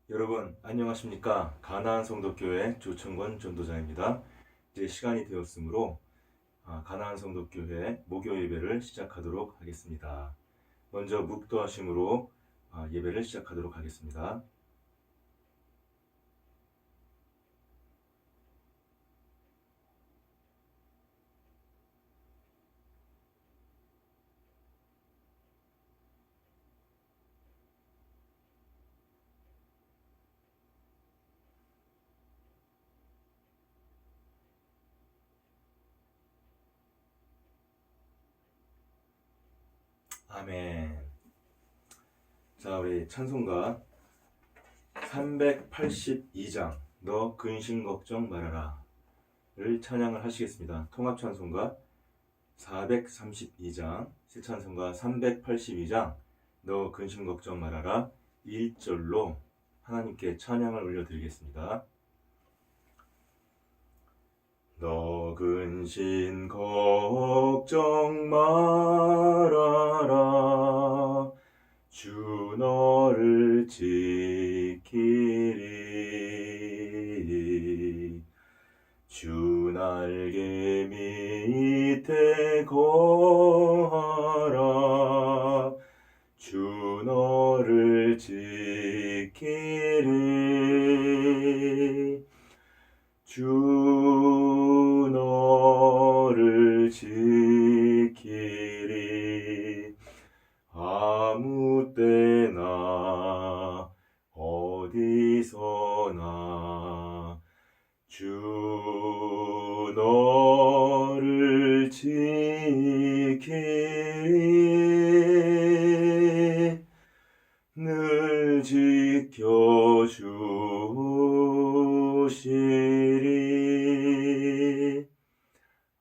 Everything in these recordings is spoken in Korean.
여러분 안녕하십니까? 가나안 성도교회 조청권 전도자입니다. 이제 시간이 되었으므로 가나안 성도교회 목요 예배를 시작하도록 하겠습니다. 먼저 묵도하심으로 예배를 시작하도록 하겠습니다. 아멘. 자, 우리 찬송가 382장 너 근심 걱정 말아라 를 찬양을 하시겠습니다. 통합 찬송가 432장, 새 찬송가 382장 너 근심 걱정 말아라 1절로 하나님께 찬양을 올려드리겠습니다. 너 근심 걱정 말아라 주 너를 지키리 주 날개 밑에 거하라 주 너를 지키리 주 너를 지키리 아무 때나 어디서나 주 너를 지키리 늘 지켜주시리.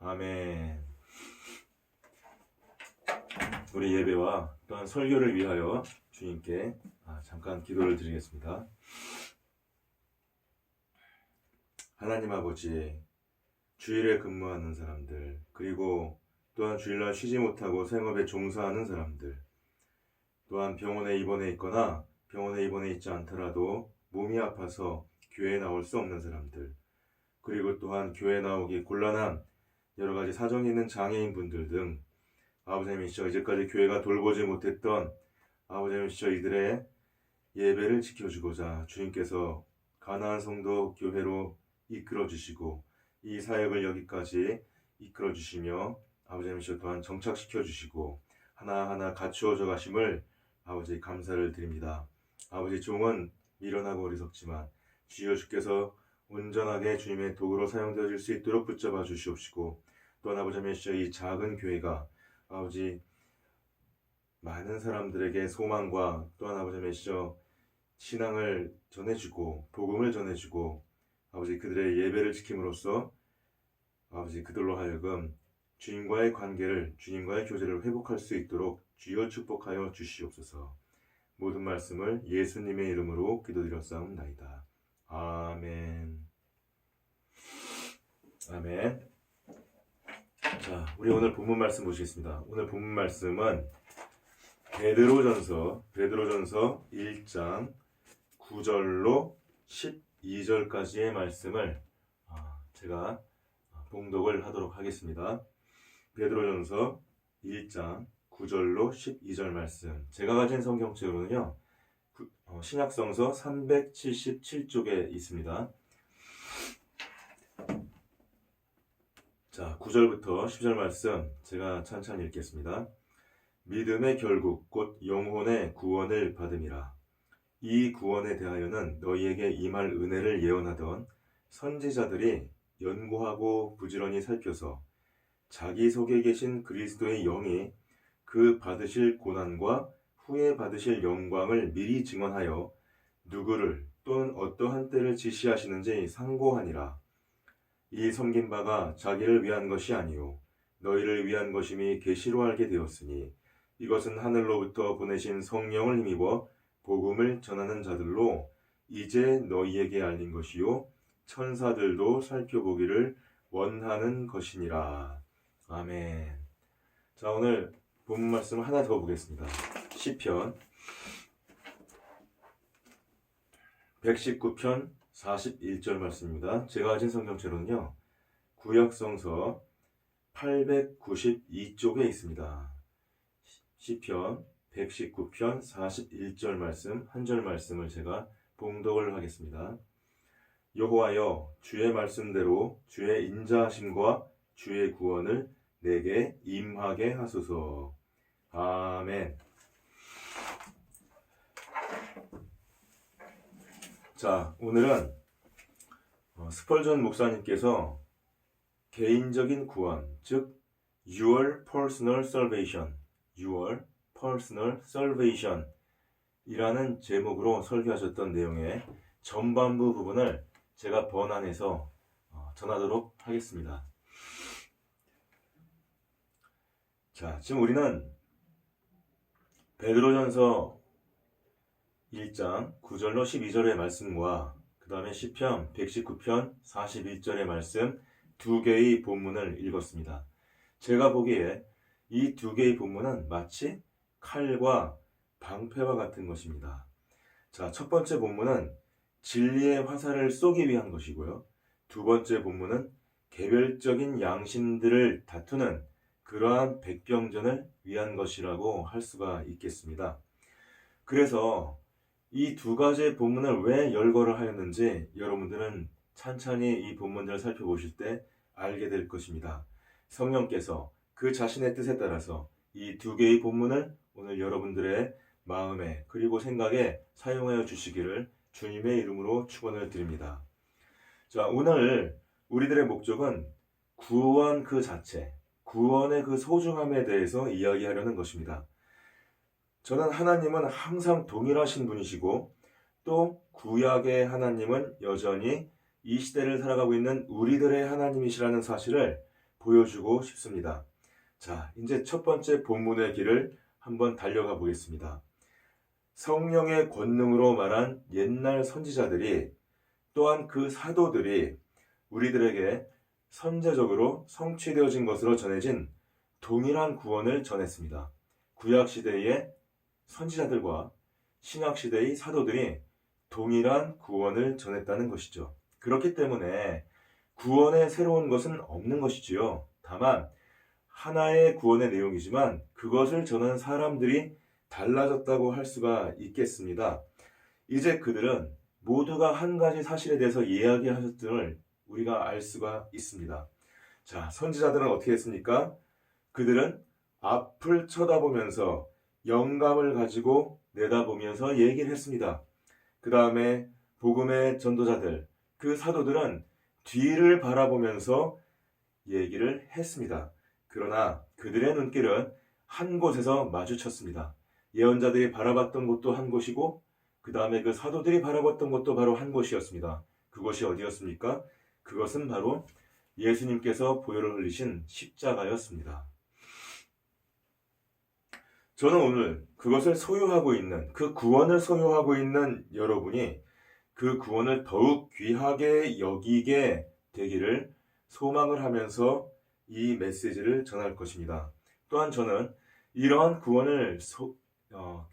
아멘. 우리 예배와 또한 설교를 위하여 주님께 잠깐 기도를 드리겠습니다. 하나님 아버지, 주일에 근무하는 사람들, 그리고 또한 주일날 쉬지 못하고 생업에 종사하는 사람들, 또한 병원에 입원해 있거나 병원에 입원해 있지 않더라도 몸이 아파서 교회에 나올 수 없는 사람들, 그리고 또한 교회에 나오기 곤란한 여러 가지 사정이 있는 장애인분들 등 아버지님이시여 이제까지 교회가 돌보지 못했던 아버지님이시여 이들의 예배를 지켜주고자 주님께서 가나안 성도 교회로 이끌어주시고 이 사역을 여기까지 이끌어주시며 아버지님이시여 또한 정착시켜주시고 하나하나 갖추어져 가심을 아버지 감사를 드립니다. 아버지 종은 미련하고 어리석지만 주여 주께서 온전하게 주님의 도구로 사용되어질 수 있도록 붙잡아 주시옵시고 또한 아버지님이시여 이 작은 교회가 아버지 많은 사람들에게 소망과 또한 아버지님이시여 신앙을 전해주고 복음을 전해주고 아버지 그들의 예배를 지킴으로써 아버지 그들로 하여금 주님과의 관계를 주님과의 교제를 회복할 수 있도록 주여 축복하여 주시옵소서. 모든 말씀을 예수님의 이름으로 기도드렸사옵나이다. 아멘. 아멘. 자, 우리 오늘 본문 말씀 보시겠습니다. 오늘 본문 말씀은 베드로전서 1장 9절로 12절까지의 말씀을 제가 봉독을 하도록 하겠습니다. 베드로전서 1장 9절로 12절 말씀. 제가 가진 성경책으로는요. 신약성서 377쪽에 있습니다. 자, 9절부터 10절 말씀 제가 찬찬히 읽겠습니다. 믿음의 결국 곧 영혼의 구원을 받음이라. 이 구원에 대하여는 너희에게 임할 은혜를 예언하던 선지자들이 연구하고 부지런히 살펴서 자기 속에 계신 그리스도의 영이 그 받으실 고난과 후에 받으실 영광을 미리 증언하여 누구를 또는 어떠한 때를 지시하시는지 상고하니라. 이 섬긴 바가 자기를 위한 것이 아니요 너희를 위한 것임이 계시로 알게 되었으니 이것은 하늘로부터 보내신 성령을 힘입어 복음을 전하는 자들로 이제 너희에게 알린 것이요 천사들도 살펴보기를 원하는 것이니라. 아멘. 자, 오늘 본문 말씀 하나 더 보겠습니다. 시편 119편 41절 말씀입니다. 제가 가진 성경책으로는요, 구약성서 892쪽에 있습니다. 시편 119편 41절 말씀, 한 절 말씀을 제가 봉독을 하겠습니다. 여호와여, 주의 말씀대로 주의 인자하심과 주의 구원을 내게 임하게 하소서. 아멘. 자, 오늘은 스펄전 목사님께서 개인적인 구원, 즉 Your Personal Salvation, Your Personal Salvation 이라는 제목으로 설교하셨던 내용의 전반부 부분을 제가 번안해서 전하도록 하겠습니다. 자, 지금 우리는 베드로전서 1장 9절로 12절의 말씀과 그 다음에 시편 119편 41절의 말씀 두 개의 본문을 읽었습니다. 제가 보기에 이 두 개의 본문은 마치 칼과 방패와 같은 것입니다. 자, 첫 번째 본문은 진리의 화살을 쏘기 위한 것이고요. 두 번째 본문은 개별적인 양심들을 다투는 그러한 백병전을 위한 것이라고 할 수가 있겠습니다. 그래서 이 두 가지의 본문을 왜 열거를 하였는지 여러분들은 찬찬히 이 본문들을 살펴보실 때 알게 될 것입니다. 성령께서 그 자신의 뜻에 따라서 이 두 개의 본문을 오늘 여러분들의 마음에 그리고 생각에 사용하여 주시기를 주님의 이름으로 축원을 드립니다. 자, 오늘 우리들의 목적은 구원 그 자체, 구원의 그 소중함에 대해서 이야기하려는 것입니다. 저는 하나님은 항상 동일하신 분이시고 또 구약의 하나님은 여전히 이 시대를 살아가고 있는 우리들의 하나님이시라는 사실을 보여주고 싶습니다. 자, 이제 첫 번째 본문의 길을 한번 달려가 보겠습니다. 성령의 권능으로 말한 옛날 선지자들이 또한 그 사도들이 우리들에게 선제적으로 성취되어진 것으로 전해진 동일한 구원을 전했습니다. 구약시대의 선지자들과 신약시대의 사도들이 동일한 구원을 전했다는 것이죠. 그렇기 때문에 구원에 새로운 것은 없는 것이지요. 다만 하나의 구원의 내용이지만 그것을 전하는 사람들이 달라졌다고 할 수가 있겠습니다. 이제 그들은 모두가 한 가지 사실에 대해서 이야기하셨음을 우리가 알 수가 있습니다. 자, 선지자들은 어떻게 했습니까? 그들은 앞을 쳐다보면서 영감을 가지고 내다보면서 얘기를 했습니다. 그 다음에 복음의 전도자들, 그 사도들은 뒤를 바라보면서 얘기를 했습니다. 그러나 그들의 눈길은 한 곳에서 마주쳤습니다. 예언자들이 바라봤던 곳도 한 곳이고 그 다음에 그 사도들이 바라봤던 곳도 바로 한 곳이었습니다. 그곳이 어디였습니까? 그것은 바로 예수님께서 보혈을 흘리신 십자가였습니다. 저는 오늘 그것을 소유하고 있는, 그 구원을 소유하고 있는 여러분이 그 구원을 더욱 귀하게 여기게 되기를 소망을 하면서 이 메시지를 전할 것입니다. 또한 저는 이러한 구원을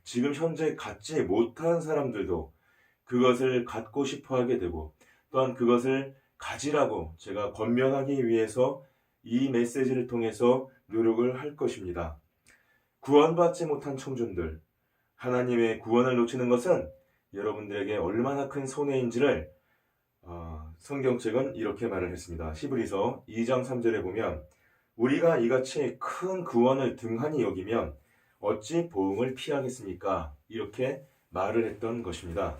지금 현재 갖지 못한 사람들도 그것을 갖고 싶어 하게 되고 또한 그것을 가지라고 제가 권면하기 위해서 이 메시지를 통해서 노력을 할 것입니다. 구원받지 못한 청중들, 하나님의 구원을 놓치는 것은 여러분들에게 얼마나 큰 손해인지를 성경책은 이렇게 말을 했습니다. 히브리서 2장 3절에 보면 우리가 이같이 큰 구원을 등한히 여기면 어찌 보응을 피하겠습니까? 이렇게 말을 했던 것입니다.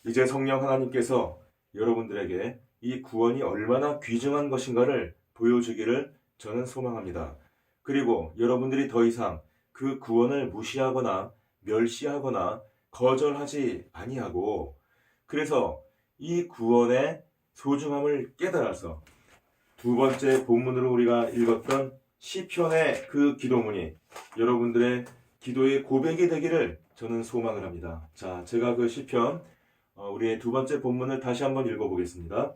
이제 성령 하나님께서 여러분들에게 이 구원이 얼마나 귀중한 것인가를 보여주기를 저는 소망합니다. 그리고 여러분들이 더 이상 그 구원을 무시하거나 멸시하거나 거절하지 아니하고 그래서 이 구원의 소중함을 깨달아서 두 번째 본문으로 우리가 읽었던 시편의 그 기도문이 여러분들의 기도의 고백이 되기를 저는 소망을 합니다. 자, 제가 그 시편 우리의 두 번째 본문을 다시 한번 읽어보겠습니다.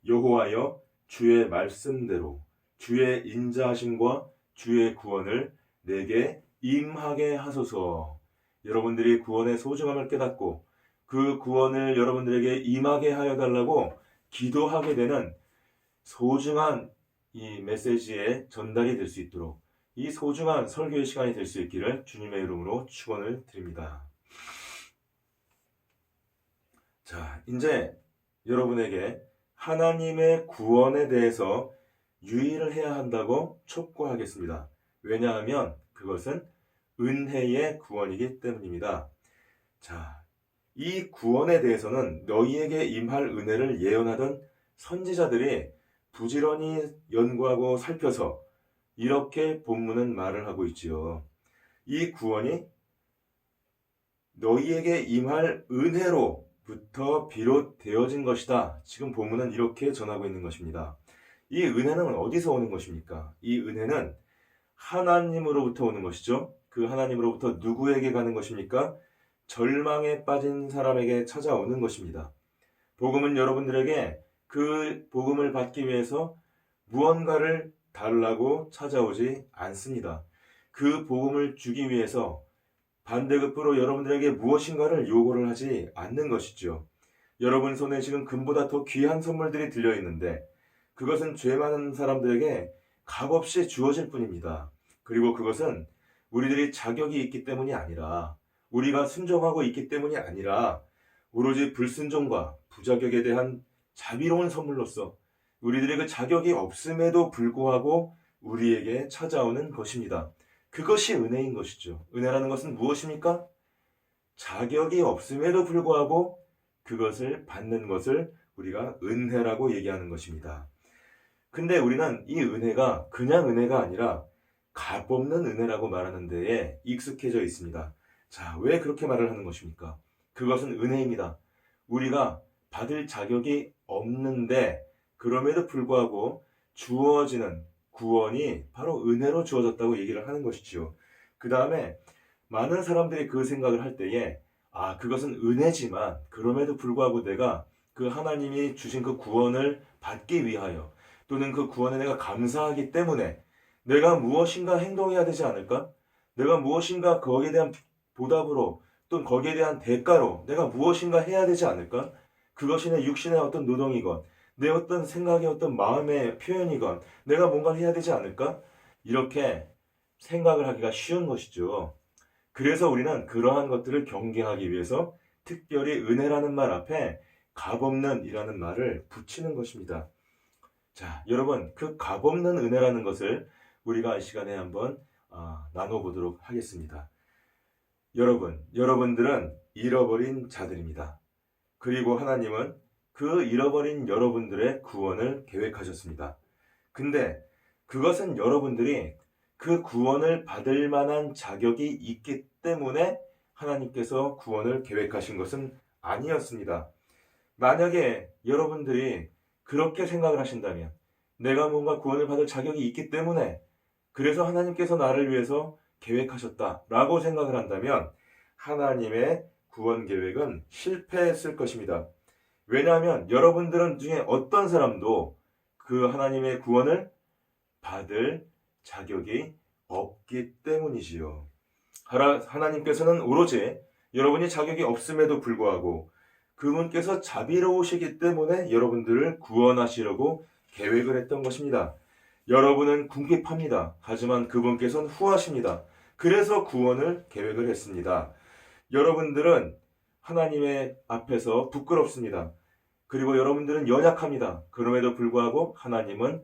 여호와여, 주의 말씀대로 주의 인자하심과 주의 구원을 내게 임하게 하소서. 여러분들이 구원의 소중함을 깨닫고 그 구원을 여러분들에게 임하게 하여 달라고 기도하게 되는 소중한 이 메시지의 전달이 될 수 있도록 이 소중한 설교의 시간이 될 수 있기를 주님의 이름으로 축원을 드립니다. 자, 이제 여러분에게 하나님의 구원에 대해서 유의를 해야 한다고 촉구하겠습니다. 왜냐하면 그것은 은혜의 구원이기 때문입니다. 자, 이 구원에 대해서는 너희에게 임할 은혜를 예언하던 선지자들이 부지런히 연구하고 살펴서 이렇게 본문은 말을 하고 있지요. 이 구원이 너희에게 임할 은혜로부터 비롯되어진 것이다. 지금 본문은 이렇게 전하고 있는 것입니다. 이 은혜는 어디서 오는 것입니까? 이 은혜는 하나님으로부터 오는 것이죠. 그 하나님으로부터 누구에게 가는 것입니까? 절망에 빠진 사람에게 찾아오는 것입니다. 복음은 여러분들에게 그 복음을 받기 위해서 무언가를 달라고 찾아오지 않습니다. 그 복음을 주기 위해서 반대급부로 여러분들에게 무엇인가를 요구를 하지 않는 것이죠. 여러분 손에 지금 금보다 더 귀한 선물들이 들려있는데 그것은 죄 많은 사람들에게 값없이 주어질 뿐입니다. 그리고 그것은 우리들이 자격이 있기 때문이 아니라 우리가 순종하고 있기 때문이 아니라 오로지 불순종과 부자격에 대한 자비로운 선물로서 우리들의 그 자격이 없음에도 불구하고 우리에게 찾아오는 것입니다. 그것이 은혜인 것이죠. 은혜라는 것은 무엇입니까? 자격이 없음에도 불구하고 그것을 받는 것을 우리가 은혜라고 얘기하는 것입니다. 근데 우리는 이 은혜가 그냥 은혜가 아니라 값없는 은혜라고 말하는 데에 익숙해져 있습니다. 자, 왜 그렇게 말을 하는 것입니까? 그것은 은혜입니다. 우리가 받을 자격이 없는데 그럼에도 불구하고 주어지는 구원이 바로 은혜로 주어졌다고 얘기를 하는 것이지요. 그 다음에 많은 사람들이 그 생각을 할 때에 그것은 은혜지만 그럼에도 불구하고 내가 그 하나님이 주신 그 구원을 받기 위하여 또는 그 구원에 내가 감사하기 때문에 내가 무엇인가 행동해야 되지 않을까? 내가 무엇인가 거기에 대한 보답으로 또는 거기에 대한 대가로 내가 무엇인가 해야 되지 않을까? 그것이 내 육신의 어떤 노동이건 내 어떤 생각의 어떤 마음의 표현이건 내가 뭔가를 해야 되지 않을까? 이렇게 생각을 하기가 쉬운 것이죠. 그래서 우리는 그러한 것들을 경계하기 위해서 특별히 은혜라는 말 앞에 값없는 이라는 말을 붙이는 것입니다. 자, 여러분, 그 값없는 은혜라는 것을 우리가 이 시간에 한번 나눠보도록 하겠습니다. 여러분들은 잃어버린 자들입니다. 그리고 하나님은 그 잃어버린 여러분들의 구원을 계획하셨습니다. 근데 그것은 여러분들이 그 구원을 받을 만한 자격이 있기 때문에 하나님께서 구원을 계획하신 것은 아니었습니다. 만약에 여러분들이 그렇게 생각을 하신다면 내가 뭔가 구원을 받을 자격이 있기 때문에 그래서 하나님께서 나를 위해서 계획하셨다라고 생각을 한다면 하나님의 구원 계획은 실패했을 것입니다. 왜냐하면 여러분들은 중에 어떤 사람도 그 하나님의 구원을 받을 자격이 없기 때문이지요. 하나님께서는 오로지 여러분이 자격이 없음에도 불구하고 그분께서 자비로우시기 때문에 여러분들을 구원하시려고 계획을 했던 것입니다. 여러분은 궁핍합니다. 하지만 그분께서는 후하십니다. 그래서 구원을 계획을 했습니다. 여러분들은 하나님의 앞에서 부끄럽습니다. 그리고 여러분들은 연약합니다. 그럼에도 불구하고 하나님은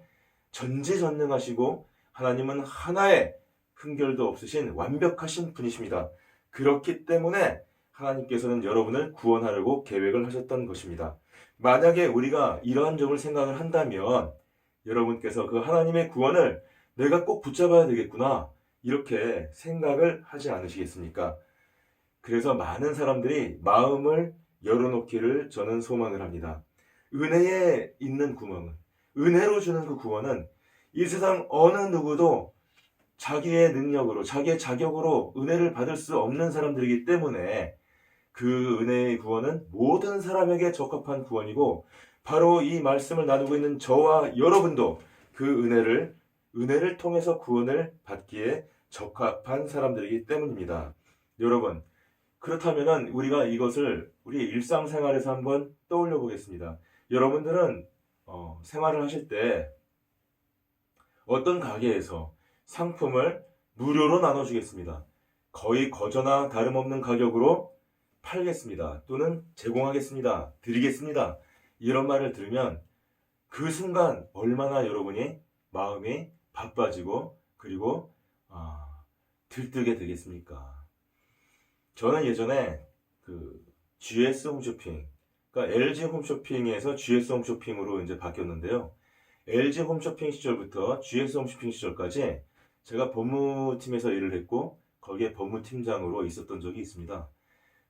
전지전능하시고 하나님은 하나의 흠결도 없으신 완벽하신 분이십니다. 그렇기 때문에 하나님께서는 여러분을 구원하려고 계획을 하셨던 것입니다. 만약에 우리가 이러한 점을 생각을 한다면 여러분께서 그 하나님의 구원을 내가 꼭 붙잡아야 되겠구나 이렇게 생각을 하지 않으시겠습니까? 그래서 많은 사람들이 마음을 열어놓기를 저는 소망을 합니다. 은혜에 있는 구멍은, 은혜로 주는 그 구원은 이 세상 어느 누구도 자기의 능력으로, 자기의 자격으로 은혜를 받을 수 없는 사람들이기 때문에 그 은혜의 구원은 모든 사람에게 적합한 구원이고 바로 이 말씀을 나누고 있는 저와 여러분도 그 은혜를 통해서 구원을 받기에 적합한 사람들이기 때문입니다. 여러분, 그렇다면은 우리가 이것을 우리 일상생활에서 한번 떠올려 보겠습니다. 여러분들은 생활을 하실 때 어떤 가게에서 상품을 무료로 나눠주겠습니다. 거의 거저나 다름없는 가격으로 팔겠습니다. 또는 제공하겠습니다. 드리겠습니다. 이런 말을 들으면 그 순간 얼마나 여러분이 마음이 바빠지고 그리고 들뜨게 되겠습니까? 저는 예전에 그 GS 홈쇼핑, 그러니까 LG 홈쇼핑에서 GS 홈쇼핑으로 이제 바뀌었는데요. LG 홈쇼핑 시절부터 GS 홈쇼핑 시절까지 제가 법무팀에서 일을 했고 거기에 법무팀장으로 있었던 적이 있습니다.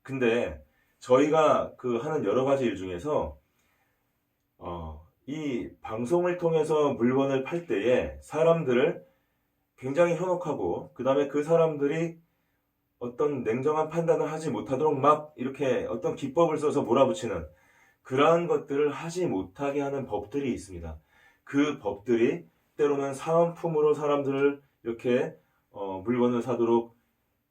근데 저희가 그 하는 여러 가지 일 중에서 이 방송을 통해서 물건을 팔 때에 사람들을 굉장히 현혹하고 그 다음에 그 사람들이 어떤 냉정한 판단을 하지 못하도록 막 이렇게 어떤 기법을 써서 몰아붙이는 그러한 것들을 하지 못하게 하는 법들이 있습니다. 그 법들이 때로는 사은품으로 사람들을 이렇게 물건을 사도록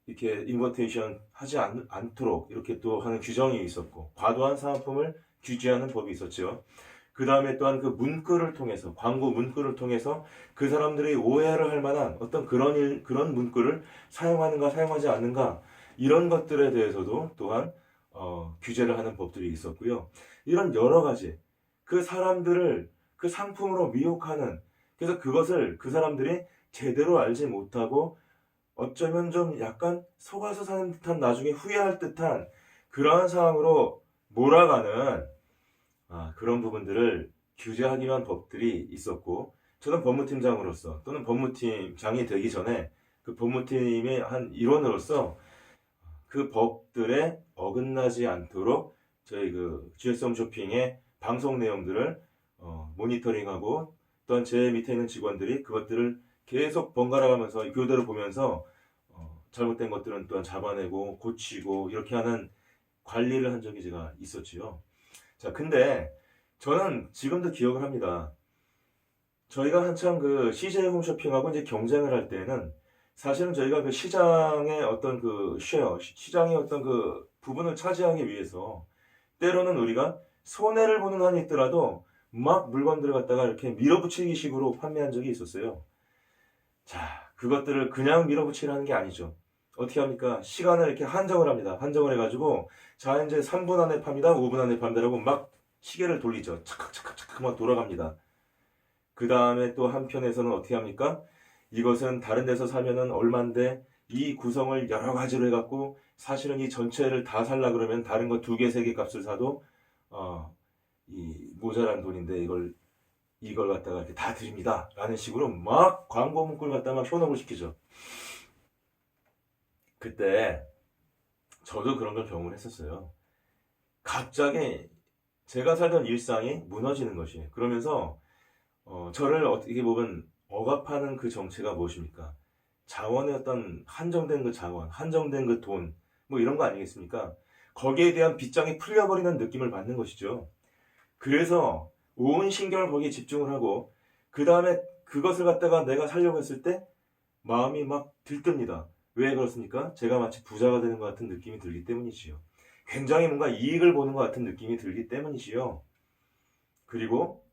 이렇게 인버테이션 하지 않도록 이렇게 또 하는 규정이 있었고 과도한 사은품을 규제하는 법이 있었죠. 그 다음에 또한 그 문구를 통해서 광고 문구를 통해서 그 사람들이 오해를 할 만한 어떤 그런 문구를 사용하는가 사용하지 않는가 이런 것들에 대해서도 또한 규제를 하는 법들이 있었고요. 이런 여러 가지 그 사람들을 그 상품으로 미혹하는 그래서 그것을 그 사람들이 제대로 알지 못하고 어쩌면 좀 약간 속아서 사는 듯한 나중에 후회할 듯한 그러한 상황으로 몰아가는 그런 부분들을 규제하기 위한 법들이 있었고 저는 법무팀장으로서 또는 법무팀장이 되기 전에 그 법무팀의 한 일원으로서 그 법들에 어긋나지 않도록 저희 그 GS 홈쇼핑의 방송 내용들을 모니터링하고 또한 제 밑에 있는 직원들이 그것들을 계속 번갈아 가면서 교대로 보면서 잘못된 것들은 또한 잡아내고 고치고 이렇게 하는 관리를 한 적이 제가 있었지요. 자, 근데 저는 지금도 기억을 합니다. 저희가 한참 그 CJ 홈쇼핑하고 이제 경쟁을 할 때는 사실은 저희가 그 시장의 어떤 그 쉐어, 시장의 어떤 그 부분을 차지하기 위해서 때로는 우리가 손해를 보는 한이 있더라도 막 물건들을 갖다가 이렇게 밀어붙이기 식으로 판매한 적이 있었어요. 자, 그것들을 그냥 밀어붙이라는 게 아니죠. 어떻게 합니까? 시간을 이렇게 한정을 합니다. 한정을 해가지고 자 이제 3분 안에 팝니다. 5분 안에 팝니다라고 막 시계를 돌리죠. 착착착착 막 돌아갑니다. 그 다음에 또 한편에서는 어떻게 합니까? 이것은 다른 데서 사면은 얼만데 이 구성을 여러 가지로 해갖고 사실은 이 전체를 다 살라 그러면 다른 거 2개, 3개 값을 사도 이 모자란 돈인데 이걸 갖다가 이렇게 다 드립니다. 라는 식으로 막 광고 문구를 갖다가 막 현혹을 시키죠. 그때 저도 그런 걸 경험을 했었어요. 갑자기 제가 살던 일상이 무너지는 것이 그러면서 저를 어떻게 보면 억압하는 그 정체가 무엇입니까? 자원의 어떤 한정된 그 자원, 한정된 그 돈, 뭐 이런 거 아니겠습니까? 거기에 대한 빗장이 풀려버리는 느낌을 받는 것이죠. 그래서 온 신경을 거기에 집중을 하고 그 다음에 그것을 갖다가 내가 살려고 했을 때 마음이 막 들뜹니다. 왜 그렇습니까? 제가 마치 부자가 되는 것 같은 느낌이 들기 때문이지요. 굉장히 뭔가 이익을 보는 것 같은 느낌이 들기 때문이지요. 그리고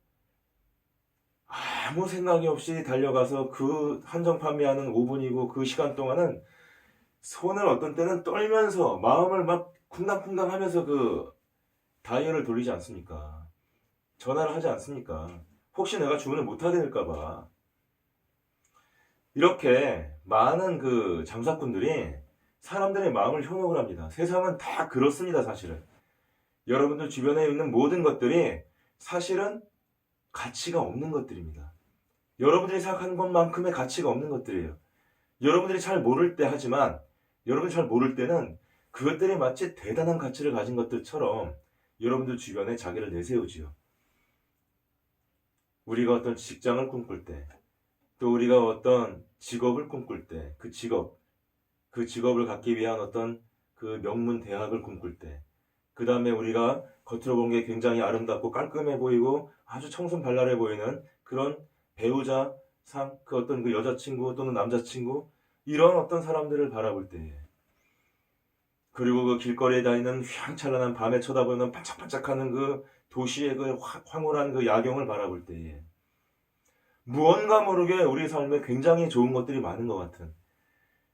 아무 생각이 없이 달려가서 그 한정 판매하는 5분이고 그 시간 동안은 손을 어떤 때는 떨면서 마음을 막 쿵당쿵당 하면서 그 다이얼을 돌리지 않습니까? 전화를 하지 않습니까? 혹시 내가 주문을 못하게 될까봐. 이렇게 많은 그 장사꾼들이 사람들의 마음을 현혹을 합니다. 세상은 다 그렇습니다, 사실은. 여러분들 주변에 있는 모든 것들이 사실은 가치가 없는 것들입니다. 여러분들이 생각하는 것만큼의 가치가 없는 것들이에요. 여러분들이 잘 모를 때 하지만 여러분이 잘 모를 때는 그것들이 마치 대단한 가치를 가진 것들처럼 여러분들 주변에 자기를 내세우지요. 우리가 어떤 직장을 꿈꿀 때, 또 우리가 어떤 직업을 꿈꿀 때, 그 직업을 갖기 위한 어떤 그 명문 대학을 꿈꿀 때, 그 다음에 우리가 겉으로 본 게 굉장히 아름답고 깔끔해 보이고 아주 청순발랄해 보이는 그런 배우자 상, 그 어떤 그 여자친구 또는 남자친구, 이런 어떤 사람들을 바라볼 때, 그리고 그 길거리에 다니는 휘황찬란한 밤에 쳐다보는 반짝반짝하는 그 도시의 그 황홀한 그 야경을 바라볼 때에 무언가 모르게 우리 삶에 굉장히 좋은 것들이 많은 것 같은,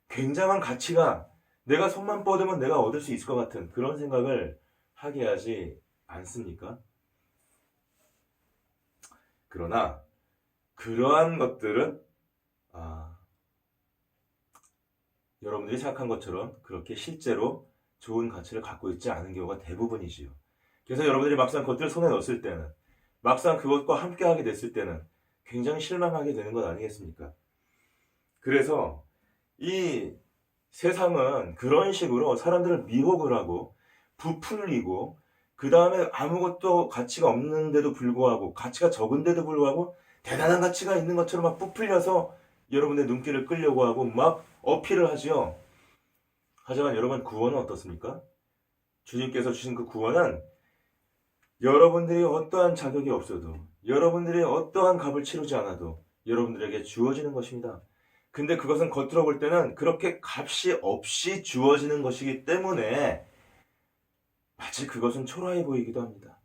굉장한 가치가 내가 손만 뻗으면 내가 얻을 수 있을 것 같은 그런 생각을 하게 하지 않습니까? 그러나 그러한 것들은 여러분들이 생각한 것처럼 그렇게 실제로 좋은 가치를 갖고 있지 않은 경우가 대부분이지요. 그래서 여러분들이 막상 그것들을 손에 넣었을 때는, 막상 그것과 함께 하게 됐을 때는 굉장히 실망하게 되는 것 아니겠습니까? 그래서 이 세상은 그런 식으로 사람들을 미혹을 하고 부풀리고, 그 다음에 아무것도 가치가 없는데도 불구하고, 가치가 적은데도 불구하고 대단한 가치가 있는 것처럼 막 부풀려서 여러분의 눈길을 끌려고 하고 막 어필을 하지요. 하지만 여러분, 구원은 어떻습니까? 주님께서 주신 그 구원은 여러분들이 어떠한 자격이 없어도, 여러분들이 어떠한 값을 치르지 않아도 여러분들에게 주어지는 것입니다. 근데 그것은 겉으로 볼 때는 그렇게 값이 없이 주어지는 것이기 때문에 마치 그것은 초라해 보이기도 합니다.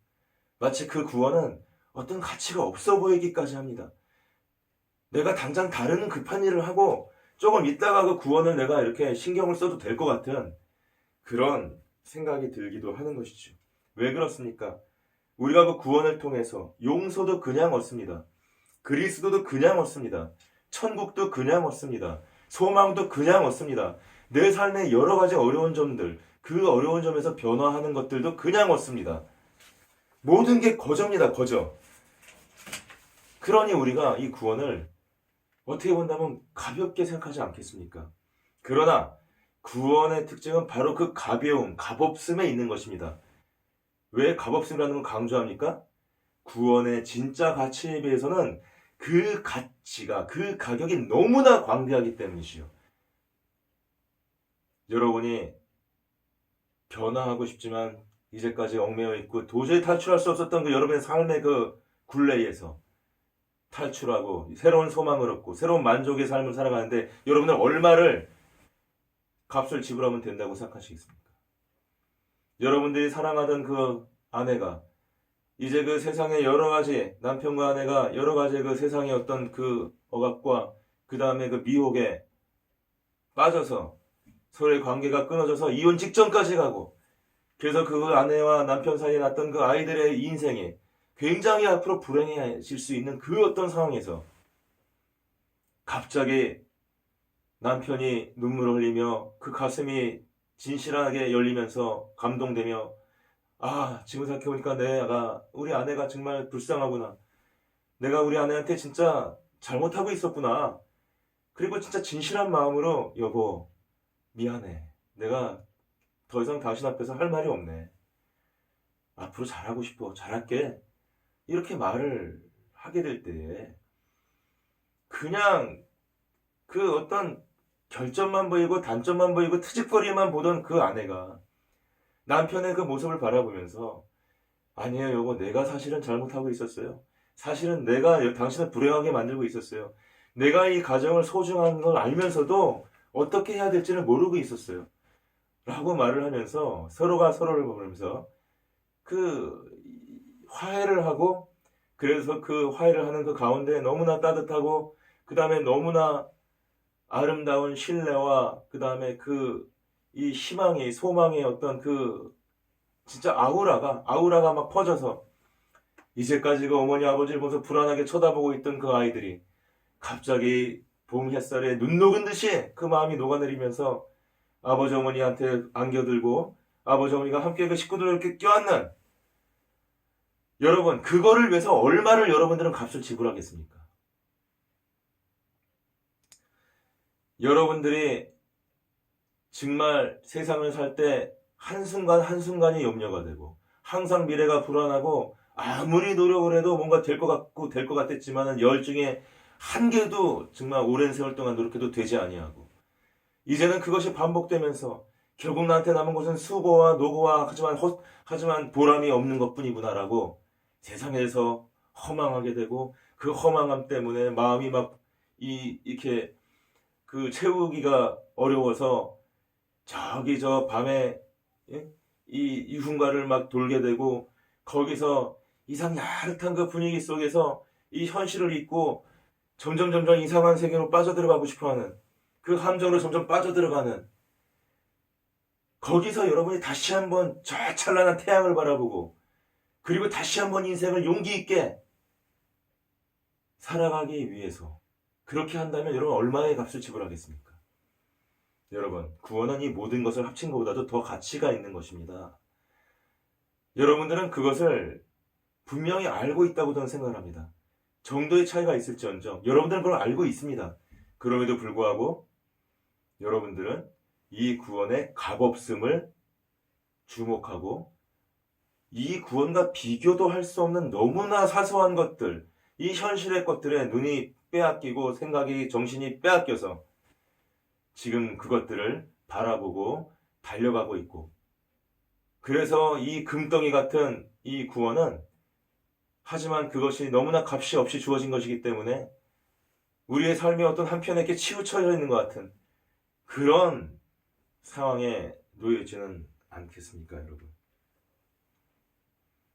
마치 그 구원은 어떤 가치가 없어 보이기까지 합니다. 내가 당장 다른 급한 일을 하고 조금 있다가 그 구원을 내가 이렇게 신경을 써도 될 것 같은 그런 생각이 들기도 하는 것이죠. 왜 그렇습니까? 우리가 그 구원을 통해서 용서도 그냥 얻습니다. 그리스도도 그냥 얻습니다. 천국도 그냥 얻습니다. 소망도 그냥 얻습니다. 내 삶의 여러 가지 어려운 점들, 그 어려운 점에서 변화하는 것들도 그냥 얻습니다. 모든 게 거저입니다. 거저. 그러니 우리가 이 구원을 어떻게 본다면 가볍게 생각하지 않겠습니까? 그러나 구원의 특징은 바로 그 가벼움, 값없음에 있는 것입니다. 왜 값없음이라는 걸 강조합니까? 구원의 진짜 가치에 비해서는 그 가치가, 그 가격이 너무나 광대하기 때문이지요. 여러분이 변화하고 싶지만 이제까지 얽매여 있고 도저히 탈출할 수 없었던 그 여러분의 삶의 그 굴레에서 탈출하고 새로운 소망을 얻고 새로운 만족의 삶을 살아가는데 여러분은 얼마를 값을 지불하면 된다고 생각하시겠습니까? 여러분들이 사랑하던 그 아내가 이제 그 세상의 여러 가지, 남편과 아내가 여러 가지 그 세상의 어떤 그 억압과 그 다음에 그 미혹에 빠져서 서로의 관계가 끊어져서 이혼 직전까지 가고, 그래서 그 아내와 남편 사이에 났던 그 아이들의 인생이 굉장히 앞으로 불행해질 수 있는 그 어떤 상황에서 갑자기 남편이 눈물을 흘리며 그 가슴이 진실하게 열리면서 감동되며, 지금 생각해보니까 우리 아내가 정말 불쌍하구나. 내가 우리 아내한테 진짜 잘못하고 있었구나. 그리고 진짜 진실한 마음으로 여보 미안해. 내가 더 이상 당신 앞에서 할 말이 없네. 앞으로 잘하고 싶어. 잘할게. 이렇게 말을 하게 될 때에 그냥 그 어떤 결점만 보이고 단점만 보이고 트집거리만 보던 그 아내가 남편의 그 모습을 바라보면서 아니에요 여보, 내가 사실은 잘못하고 있었어요. 사실은 내가 당신을 불행하게 만들고 있었어요. 내가 이 가정을 소중한 걸 알면서도 어떻게 해야 될지를 모르고 있었어요. 라고 말을 하면서 서로가 서로를 보면서 그 화해를 하고, 그래서 그 화해를 하는 그 가운데 너무나 따뜻하고 그 다음에 너무나 아름다운 신뢰와 그 다음에 이 희망의 소망의 어떤 그 진짜 아우라가 막 퍼져서 이제까지 그 어머니 아버지를 보면서 불안하게 쳐다보고 있던 그 아이들이 갑자기 봄 햇살에 눈 녹은 듯이 그 마음이 녹아내리면서 아버지 어머니한테 안겨들고 아버지 어머니가 함께 그 식구들을 이렇게 껴안는, 여러분 그거를 위해서 얼마를 여러분들은 값을 지불하겠습니까? 여러분들이 정말 세상을 살 때 한순간 한순간이 염려가 되고 항상 미래가 불안하고 아무리 노력을 해도 뭔가 될 것 같고 될 것 같았지만 열중에 한 개도 정말 오랜 세월 동안 노력해도 되지 아니하고 이제는 그것이 반복되면서 결국 나한테 남은 것은 수고와 노고와 하지만 보람이 없는 것뿐이구나라고 세상에서 허망하게 되고 그 허망함 때문에 마음이 막 이렇게 그 채우기가 어려워서 저기 저 밤에 예? 이 흉가를 막 돌게 되고 거기서 이상 야릇한 그 분위기 속에서 이 현실을 잊고 점점 이상한 세계로 빠져들어가고 싶어하는 그 함정으로 점점 빠져들어가는 거기서 여러분이 다시 한번 저 찬란한 태양을 바라보고 그리고 다시 한번 인생을 용기 있게 살아가기 위해서 그렇게 한다면 여러분 얼마의 값을 지불하겠습니까? 여러분 구원은 이 모든 것을 합친 것보다도 더 가치가 있는 것입니다. 여러분들은 그것을 분명히 알고 있다고 저는 생각을 합니다. 정도의 차이가 있을지언정 여러분들은 그걸 알고 있습니다. 그럼에도 불구하고 여러분들은 이 구원의 값없음을 주목하고 이 구원과 비교도 할 수 없는 너무나 사소한 것들, 이 현실의 것들에 눈이 빼앗기고 생각이 정신이 빼앗겨서 지금 그것들을 바라보고 달려가고 있고 그래서 이 금덩이 같은 이 구원은 하지만 그것이 너무나 값이 없이 주어진 것이기 때문에 우리의 삶이 어떤 한편에 이렇게 치우쳐져 있는 것 같은 그런 상황에 놓여있지는 않겠습니까, 여러분?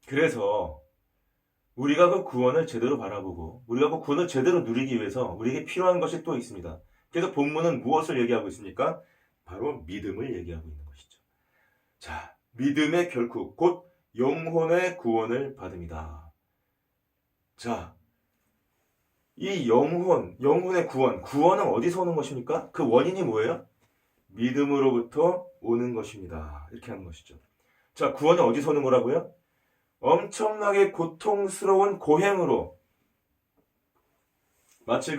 그래서 우리가 그 구원을 제대로 바라보고 우리가 그 구원을 제대로 누리기 위해서 우리에게 필요한 것이 또 있습니다. 그래서 본문은 무엇을 얘기하고 있습니까? 바로 믿음을 얘기하고 있는 것이죠. 자, 믿음의 결국 곧 영혼의 구원을 받음이다. 자, 이 영혼의 구원은 어디서 오는 것입니까? 그 원인이 뭐예요? 믿음으로부터 오는 것입니다. 이렇게 하는 것이죠. 자, 구원은 어디서 오는 거라고요? 엄청나게 고통스러운 고행으로 마치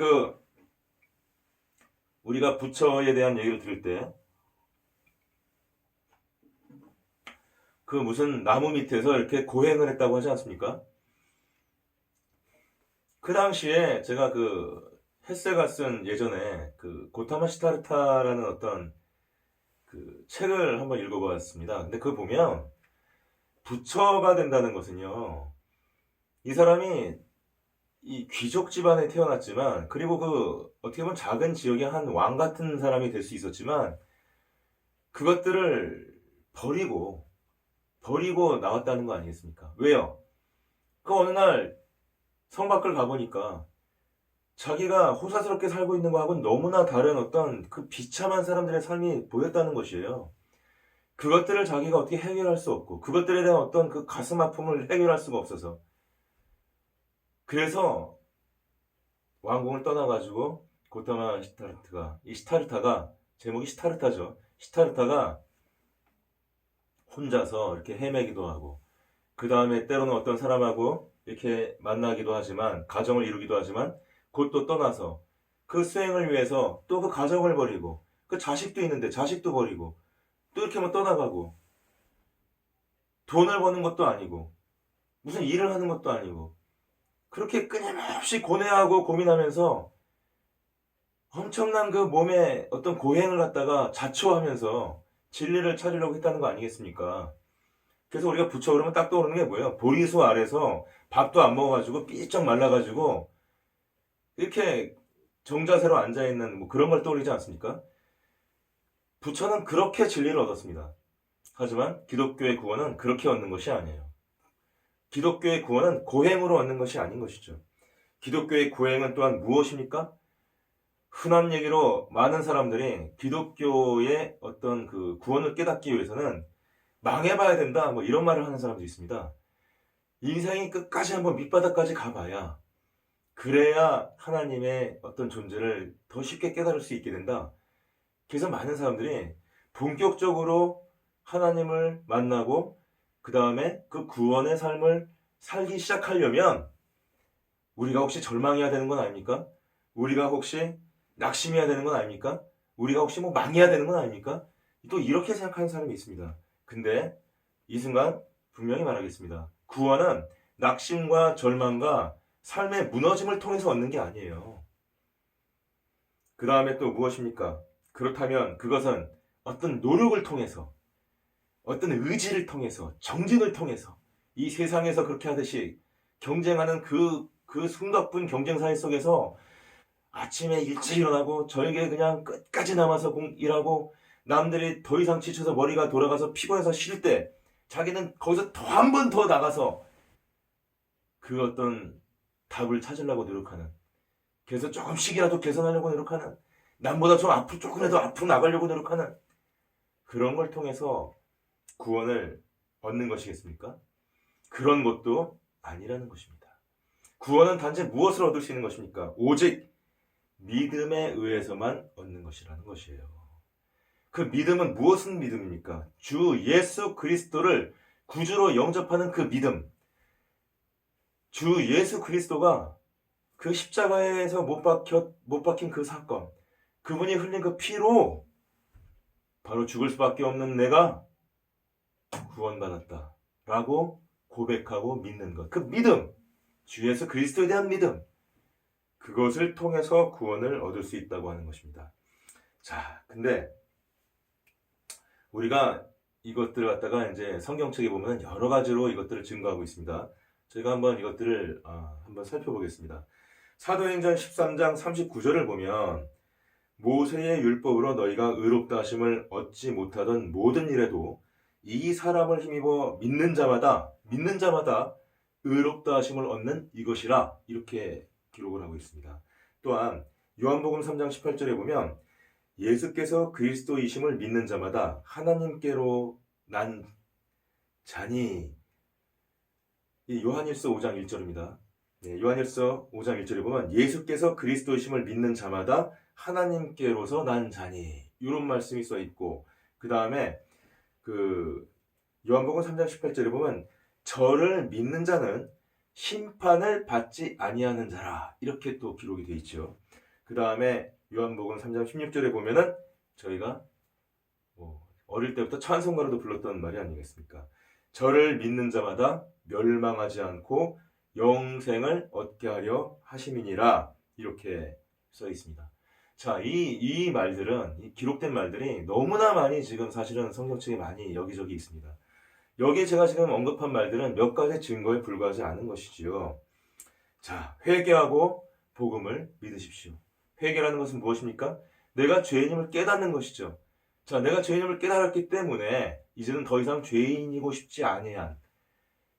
우리가 부처에 대한 얘기를 들을 때 그 무슨 나무 밑에서 이렇게 고행을 했다고 하지 않습니까? 그 당시에 제가 헬세가 쓴 예전에 고타마 시타르타라는 어떤 책을 한번 읽어보았습니다. 근데 그거 보면 부처가 된다는 것은요, 이 사람이 이 귀족 집안에 태어났지만, 그리고 어떻게 보면 작은 지역의 한 왕 같은 사람이 될 수 있었지만, 그것들을 버리고 나왔다는 거 아니겠습니까? 왜요? 어느 날 성 밖을 가보니까 자기가 호사스럽게 살고 있는 거하고는 너무나 다른 어떤 그 비참한 사람들의 삶이 보였다는 것이에요. 그것들을 자기가 어떻게 해결할 수 없고 그것들에 대한 어떤 그 가슴 아픔을 해결할 수가 없어서 그래서 왕궁을 떠나가지고 고타마 시타르타가 제목이 시타르타죠. 시타르타가 혼자서 이렇게 헤매기도 하고 그 다음에 때로는 어떤 사람하고 이렇게 만나기도 하지만 가정을 이루기도 하지만 곧 또 떠나서 그 수행을 위해서 또 그 가정을 버리고 그 자식도 있는데 자식도 버리고 또 이렇게 막 떠나가고 돈을 버는 것도 아니고 무슨 일을 하는 것도 아니고 그렇게 끊임없이 고뇌하고 고민하면서 엄청난 그 몸의 어떤 고행을 갖다가 자초하면서 진리를 찾으려고 했다는 거 아니겠습니까? 그래서 우리가 부처 그러면 딱 떠오르는 게 뭐예요? 보리수 아래서 밥도 안 먹어가지고 삐쩍 말라가지고 이렇게 정자세로 앉아있는 뭐 그런 걸 떠올리지 않습니까? 부처는 그렇게 진리를 얻었습니다. 하지만 기독교의 구원은 그렇게 얻는 것이 아니에요. 기독교의 구원은 고행으로 얻는 것이 아닌 것이죠. 기독교의 고행은 또한 무엇입니까? 흔한 얘기로 많은 사람들이 기독교의 어떤 그 구원을 깨닫기 위해서는 망해봐야 된다 뭐 이런 말을 하는 사람도 있습니다. 인생이 끝까지 한번 밑바닥까지 가봐야 그래야 하나님의 어떤 존재를 더 쉽게 깨달을 수 있게 된다. 그래서 많은 사람들이 본격적으로 하나님을 만나고 그 다음에 그 구원의 삶을 살기 시작하려면 우리가 혹시 절망해야 되는 건 아닙니까? 우리가 혹시 낙심해야 되는 건 아닙니까? 우리가 혹시 뭐 망해야 되는 건 아닙니까? 또 이렇게 생각하는 사람이 있습니다. 근데 이 순간 분명히 말하겠습니다. 구원은 낙심과 절망과 삶의 무너짐을 통해서 얻는 게 아니에요. 그 다음에 또 무엇입니까? 그렇다면 그것은 어떤 노력을 통해서 어떤 의지를 통해서 정진을 통해서 이 세상에서 그렇게 하듯이 경쟁하는 그 숨가쁜 경쟁사회 속에서 아침에 일찍 일어나고 저녁에 그냥 끝까지 남아서 일하고 남들이 더 이상 지쳐서 머리가 돌아가서 피곤해서 쉴 때 자기는 거기서 더 한 번 더 나가서 그 어떤 답을 찾으려고 노력하는, 그래서 조금씩이라도 개선하려고 노력하는, 남보다 좀 앞으로 조금이라도 앞으로 나가려고 노력하는 그런 걸 통해서 구원을 얻는 것이겠습니까? 그런 것도 아니라는 것입니다. 구원은 단지 무엇을 얻을 수 있는 것입니까? 오직 믿음에 의해서만 얻는 것이라는 것이에요. 그 믿음은 무엇은 믿음입니까? 주 예수 그리스도를 구주로 영접하는 그 믿음. 주 예수 그리스도가 그 십자가에서 못 박힌 그 사건, 그분이 흘린 그 피로 바로 죽을 수밖에 없는 내가 구원받았다 라고 고백하고 믿는 것, 그 믿음, 주 예수 그리스도에 대한 믿음, 그것을 통해서 구원을 얻을 수 있다고 하는 것입니다. 자, 근데 우리가 이것들을 갖다가 이제 성경책에 보면 여러 가지로 이것들을 증거하고 있습니다. 저희가 한번 이것들을 한번 살펴보겠습니다. 사도행전 13장 39절을 보면 모세의 율법으로 너희가 의롭다 하심을 얻지 못하던 모든 일에도 이 사람을 힘입어 믿는 자마다 의롭다 하심을 얻는 이것이라, 이렇게 기록을 하고 있습니다. 또한 요한복음 3장 18절에 보면 예수께서 그리스도이심을 믿는 자마다 하나님께로 난 자니, 이 요한일서 5장 1절입니다. 네, 요한일서 5장 1절에 보면 예수께서 그리스도이심을 믿는 자마다 하나님께로서 난 자니, 이런 말씀이 써 있고, 그 다음에 그 요한복음 3장 18절에 보면 저를 믿는 자는 심판을 받지 아니하는 자라, 이렇게 또 기록이 되어 있죠. 그 다음에 요한복음 3장 16절에 보면은 저희가 어릴 때부터 찬송가로도 불렀던 말이 아니겠습니까? 저를 믿는 자마다 멸망하지 않고 영생을 얻게 하려 하심이니라, 이렇게 써 있습니다. 자, 이 말들은, 이 기록된 말들이 너무나 많이 지금 사실은 성경책에 많이 여기저기 있습니다. 여기에 제가 지금 언급한 말들은 몇 가지 증거에 불과하지 않은 것이지요. 자, 회개하고 복음을 믿으십시오. 회개라는 것은 무엇입니까? 내가 죄인임을 깨닫는 것이죠. 자, 내가 죄인임을 깨달았기 때문에 이제는 더 이상 죄인이고 싶지 아니한,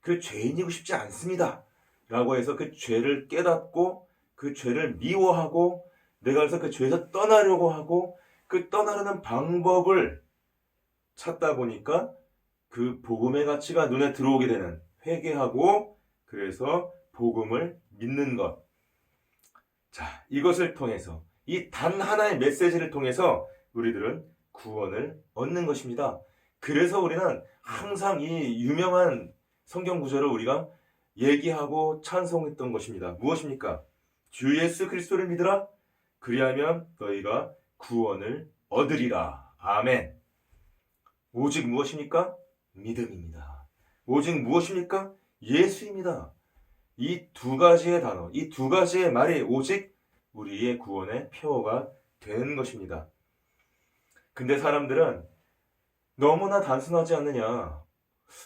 그 죄인이고 싶지 않습니다 라고 해서 그 죄를 깨닫고 그 죄를 미워하고 내가 그래서 그 죄에서 떠나려고 하고 그 떠나려는 방법을 찾다 보니까 그 복음의 가치가 눈에 들어오게 되는, 회개하고 그래서 복음을 믿는 것. 자, 이것을 통해서, 이 단 하나의 메시지를 통해서 우리들은 구원을 얻는 것입니다. 그래서 우리는 항상 이 유명한 성경 구절을 우리가 얘기하고 찬송했던 것입니다. 무엇입니까? 주 예수 그리스도를 믿으라. 그리하면 너희가 구원을 얻으리라. 아멘. 오직 무엇입니까? 믿음입니다. 오직 무엇입니까? 예수입니다. 이 두 가지의 단어, 이 두 가지의 말이 오직 우리의 구원의 표어가 되는 것입니다. 근데 사람들은 너무나 단순하지 않느냐,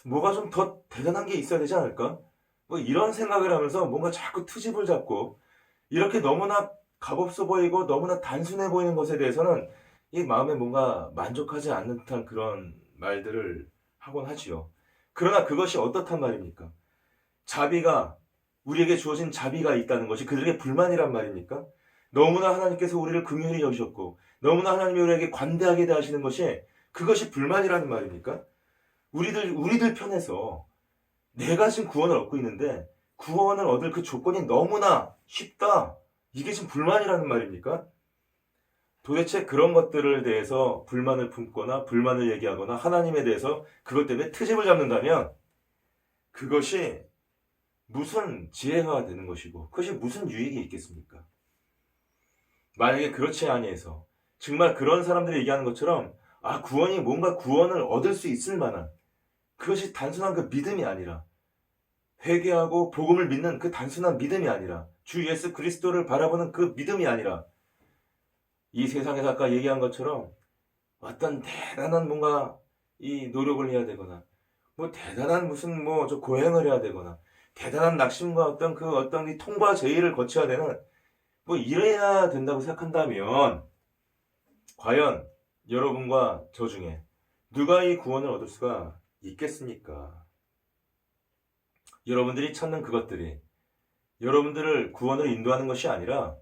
뭐가 좀 더 대단한 게 있어야 되지 않을까? 뭐 이런 생각을 하면서 뭔가 자꾸 트집을 잡고, 이렇게 너무나 값없어 보이고 너무나 단순해 보이는 것에 대해서는 이 마음에 뭔가 만족하지 않는 듯한 그런 말들을 하곤 하지요. 그러나 그것이 어떻단 말입니까? 자비가, 우리에게 주어진 자비가 있다는 것이 그들에게 불만이란 말입니까? 너무나 하나님께서 우리를 긍휼히 여기셨고 너무나 하나님이 우리에게 관대하게 대하시는 것이, 그것이 불만이라는 말입니까? 우리들 편에서 내가 지금 구원을 얻고 있는데 구원을 얻을 그 조건이 너무나 쉽다, 이게 지금 불만이라는 말입니까? 도대체 그런 것들을 대해서 불만을 품거나 불만을 얘기하거나 하나님에 대해서 그것 때문에 트집을 잡는다면 그것이 무슨 지혜가 되는 것이고 그것이 무슨 유익이 있겠습니까? 만약에 그렇지 아니해서 정말 그런 사람들이 얘기하는 것처럼 구원이 뭔가 구원을 얻을 수 있을 만한, 그것이 단순한 그 믿음이 아니라, 회개하고 복음을 믿는 그 단순한 믿음이 아니라, 주 예수 그리스도를 바라보는 그 믿음이 아니라, 이 세상에서 아까 얘기한 것처럼 어떤 대단한 뭔가 이 노력을 해야 되거나 뭐 대단한 무슨 뭐 저 고행을 해야 되거나 대단한 낙심과 어떤 이 통과 제의를 거쳐야 되는 뭐 이래야 된다고 생각한다면 과연 여러분과 저 중에 누가 이 구원을 얻을 수가 있겠습니까? 여러분들이 찾는 그것들이 여러분들을 구원으로 인도하는 것이 아니라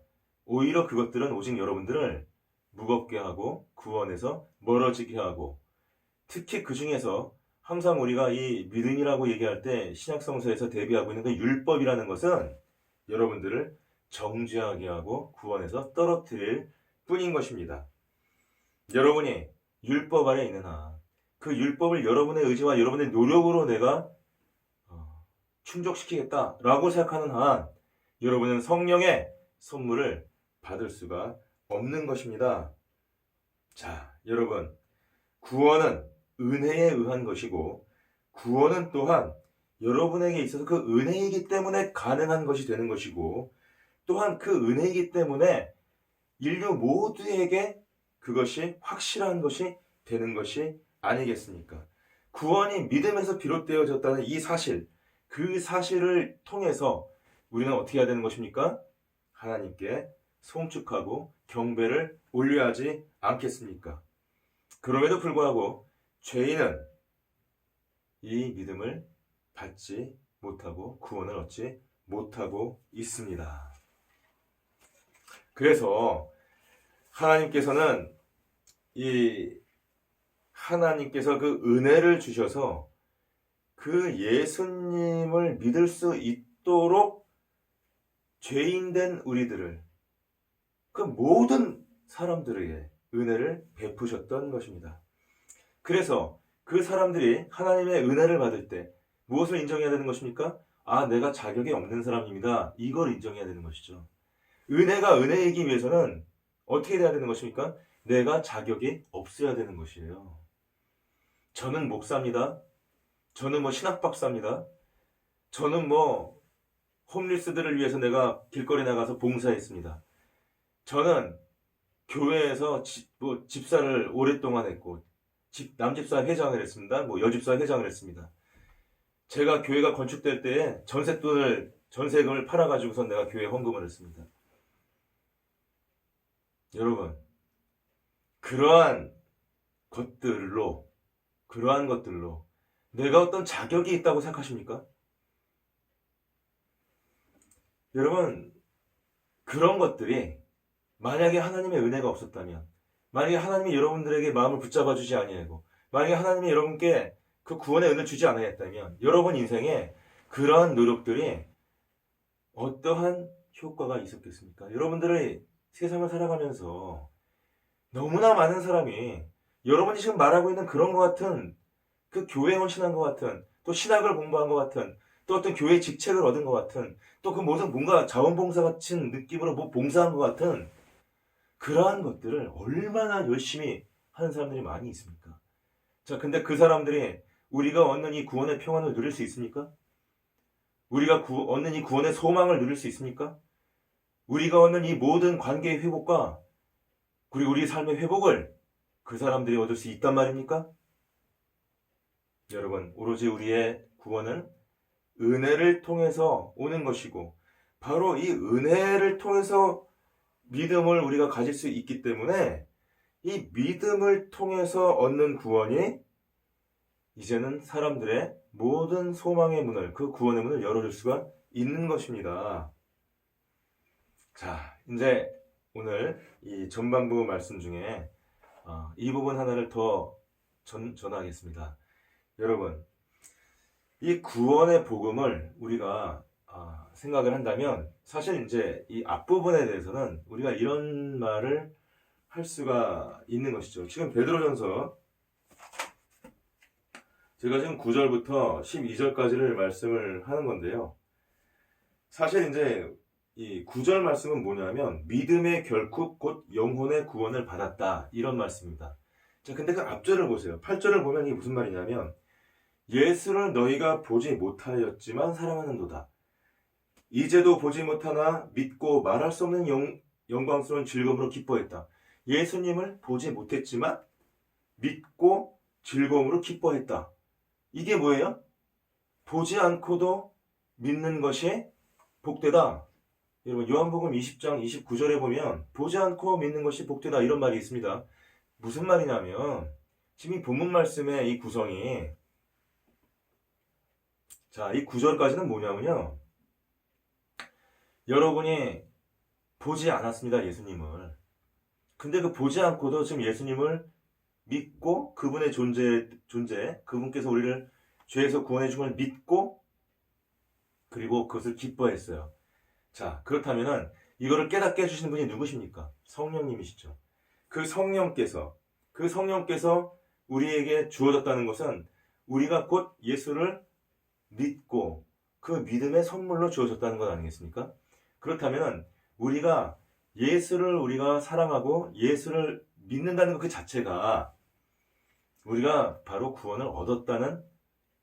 오히려 그것들은 오직 여러분들을 무겁게 하고 구원에서 멀어지게 하고, 특히 그 중에서 항상 우리가 이 믿음이라고 얘기할 때 신약성서에서 대비하고 있는 그 율법이라는 것은 여러분들을 정죄하게 하고 구원에서 떨어뜨릴 뿐인 것입니다. 여러분이 율법 아래 있는 한 그 율법을 여러분의 의지와 여러분의 노력으로 내가 충족시키겠다라고 생각하는 한 여러분은 성령의 선물을 받을 수가 없는 것입니다. 자, 여러분, 구원은 은혜에 의한 것이고 구원은 또한 여러분에게 있어서 그 은혜이기 때문에 가능한 것이 되는 것이고, 또한 그 은혜이기 때문에 인류 모두에게 그것이 확실한 것이 되는 것이 아니겠습니까? 구원이 믿음에서 비롯되어졌다는 이 사실, 그 사실을 통해서 우리는 어떻게 해야 되는 것입니까? 하나님께 송축하고 경배를 올려야 하지 않겠습니까? 그럼에도 불구하고 죄인은 이 믿음을 받지 못하고 구원을 얻지 못하고 있습니다. 그래서 하나님께서 그 은혜를 주셔서 그 예수님을 믿을 수 있도록 죄인된 우리들을, 그 모든 사람들에게 은혜를 베푸셨던 것입니다. 그래서 그 사람들이 하나님의 은혜를 받을 때 무엇을 인정해야 되는 것입니까? 아, 내가 자격이 없는 사람입니다. 이걸 인정해야 되는 것이죠. 은혜가 은혜이기 위해서는 어떻게 돼야 되는 것입니까? 내가 자격이 없어야 되는 것이에요. 저는 목사입니다. 저는 신학 박사입니다. 저는 홈리스들을 위해서 내가 길거리 나가서 봉사했습니다. 저는 교회에서 집사를 오랫동안 했고, 남집사 회장을 했습니다. 여집사 회장을 했습니다. 제가 교회가 건축될 때에 전세금을 팔아가지고서 내가 교회 헌금을 했습니다. 여러분, 그러한 것들로 내가 어떤 자격이 있다고 생각하십니까? 여러분, 그런 것들이 만약에 하나님의 은혜가 없었다면, 만약에 하나님이 여러분들에게 마음을 붙잡아 주지 아니하고, 만약에 하나님이 여러분께 그 구원의 은혜를 주지 않았다면 여러분 인생에 그러한 노력들이 어떠한 효과가 있었겠습니까? 여러분들의 세상을 살아가면서 너무나 많은 사람이 여러분이 지금 말하고 있는 그런 것 같은, 그 교회에 헌신한 것 같은, 또 신학을 공부한 것 같은, 또 어떤 교회 직책을 얻은 것 같은, 또 그 모든 뭔가 자원봉사 같은 느낌으로 봉사한 것 같은 그러한 것들을 얼마나 열심히 하는 사람들이 많이 있습니까? 자, 근데 그 사람들이 우리가 얻는 이 구원의 평안을 누릴 수 있습니까? 우리가 얻는 이 구원의 소망을 누릴 수 있습니까? 우리가 얻는 이 모든 관계의 회복과 그리고 우리 삶의 회복을 그 사람들이 얻을 수 있단 말입니까? 여러분, 오로지 우리의 구원은 은혜를 통해서 오는 것이고, 바로 이 은혜를 통해서 믿음을 우리가 가질 수 있기 때문에 이 믿음을 통해서 얻는 구원이 이제는 사람들의 모든 소망의 문을, 그 구원의 문을 열어줄 수가 있는 것입니다. 자, 이제 오늘 이 전반부 말씀 중에 이 부분 하나를 더 전하겠습니다. 여러분, 이 구원의 복음을 우리가 생각을 한다면 사실 이제 이 앞부분에 대해서는 우리가 이런 말을 할 수가 있는 것이죠. 지금 베드로전서, 제가 지금 9절부터 12절까지를 말씀을 하는 건데요. 사실 이제 이 9절 말씀은 뭐냐면 믿음의 결국 곧 영혼의 구원을 받았다, 이런 말씀입니다. 자, 근데 그 앞절을 보세요. 8절을 보면 이게 무슨 말이냐면 예수를 너희가 보지 못하였지만 사랑하는도다. 이제도 보지 못하나 믿고 말할 수 없는 영광스러운 즐거움으로 기뻐했다. 예수님을 보지 못했지만 믿고 즐거움으로 기뻐했다. 이게 뭐예요? 보지 않고도 믿는 것이 복되다. 여러분, 요한복음 20장 29절에 보면 보지 않고 믿는 것이 복되다, 이런 말이 있습니다. 무슨 말이냐면 지금 이 본문 말씀의 이 구성이 자, 이 9절까지는 뭐냐면요. 여러분이 보지 않았습니다, 예수님을. 근데 그 보지 않고도 지금 예수님을 믿고 그분의 존재, 그분께서 우리를 죄에서 구원해 주심을 믿고 그리고 그것을 기뻐했어요. 자, 그렇다면은 이거를 깨닫게 해주시는 분이 누구십니까? 성령님이시죠. 그 성령께서 우리에게 주어졌다는 것은 우리가 곧 예수를 믿고 그 믿음의 선물로 주어졌다는 것 아니겠습니까? 그렇다면 우리가 예수를 우리가 사랑하고 예수를 믿는다는 것 그 자체가 우리가 바로 구원을 얻었다는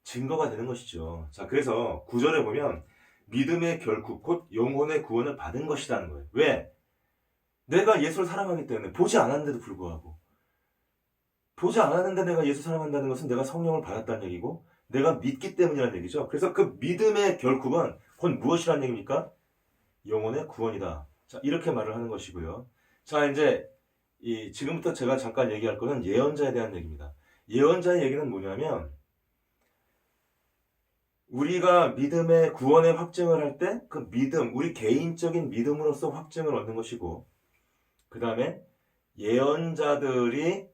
증거가 되는 것이죠. 자, 그래서 9절에 보면 믿음의 결국 곧 영혼의 구원을 받은 것이라는 거예요. 왜? 내가 예수를 사랑하기 때문에 보지 않았는데도 불구하고 보지 않았는데 내가 예수 사랑한다는 것은 내가 성령을 받았다는 얘기고 내가 믿기 때문이라는 얘기죠. 그래서 그 믿음의 결국은 곧 무엇이라는 얘기입니까? 영혼의 구원이다. 자, 이렇게 말을 하는 것이고요. 자, 이제 지금부터 제가 잠깐 얘기할 거는 예언자에 대한 얘기입니다. 예언자의 얘기는 뭐냐면 우리가 믿음의 구원의 확증을 할 때 그 믿음, 우리 개인적인 믿음으로서 확증을 얻는 것이고 그 다음에 예언자들이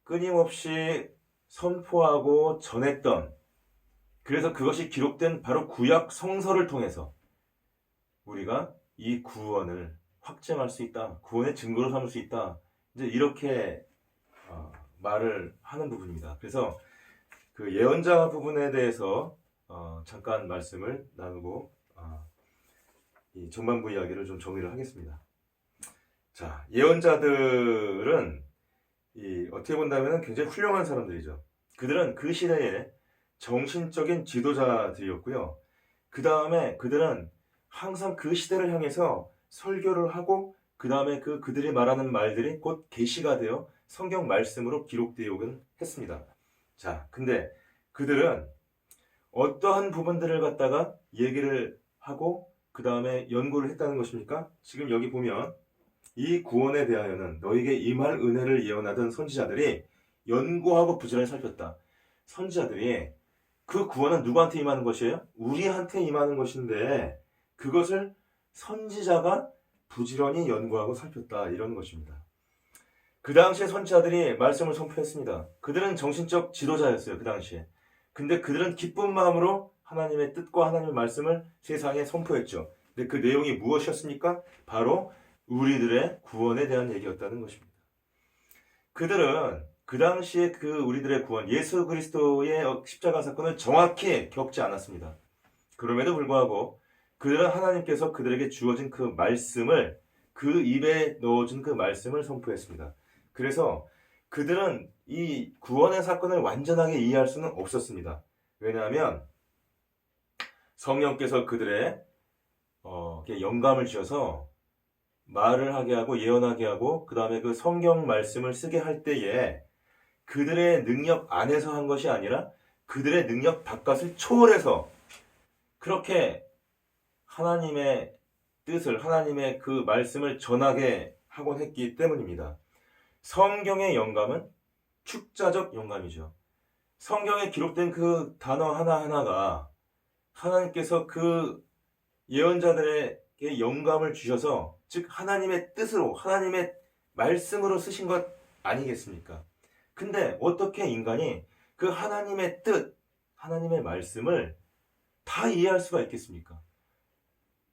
끊임없이 선포하고 전했던 그래서 그것이 기록된 바로 구약 성서를 통해서 우리가 이 구원을 확증할 수 있다. 구원의 증거로 삼을 수 있다. 이제 이렇게 말을 하는 부분입니다. 그래서 그 예언자 부분에 대해서 잠깐 말씀을 나누고 이 전반부 이야기를 좀 정리를 하겠습니다. 자, 예언자들은 어떻게 본다면 굉장히 훌륭한 사람들이죠. 그들은 그 시대의 정신적인 지도자들이었고요. 그 다음에 그들은 항상 그 시대를 향해서 설교를 하고 그 다음에 그들이 말하는 말들이 곧 계시가 되어 성경 말씀으로 기록되어오긴 했습니다. 자, 근데 그들은 어떠한 부분들을 갖다가 얘기를 하고 그 다음에 연구를 했다는 것입니까? 지금 여기 보면 이 구원에 대하여는 너에게 임할 은혜를 예언하던 선지자들이 연구하고 부지런히 살폈다. 선지자들이 그 구원은 누구한테 임하는 것이에요? 우리한테 임하는 것인데 그것을 선지자가 부지런히 연구하고 살폈다. 이런 것입니다. 그 당시에 선지자들이 말씀을 선포했습니다. 그들은 정신적 지도자였어요. 그 당시에. 근데 그들은 기쁜 마음으로 하나님의 뜻과 하나님의 말씀을 세상에 선포했죠. 근데 그 내용이 무엇이었습니까? 바로 우리들의 구원에 대한 얘기였다는 것입니다. 그들은 그 당시에 그 우리들의 구원, 예수 그리스도의 십자가 사건을 정확히 겪지 않았습니다. 그럼에도 불구하고 그들은 하나님께서 그들에게 주어진 그 말씀을 그 입에 넣어준 그 말씀을 선포했습니다. 그래서 그들은 이 구원의 사건을 완전하게 이해할 수는 없었습니다. 왜냐하면 성령께서 그들의 영감을 주셔서 말을 하게 하고 예언하게 하고 그 다음에 그 성경 말씀을 쓰게 할 때에 그들의 능력 안에서 한 것이 아니라 그들의 능력 바깥을 초월해서 그렇게 하나님의 뜻을 하나님의 그 말씀을 전하게 하곤 했기 때문입니다. 성경의 영감은 축자적 영감이죠. 성경에 기록된 그 단어 하나하나가 하나님께서 그 예언자들에게 영감을 주셔서 즉 하나님의 뜻으로 하나님의 말씀으로 쓰신 것 아니겠습니까? 근데 어떻게 인간이 그 하나님의 뜻, 하나님의 말씀을 다 이해할 수가 있겠습니까?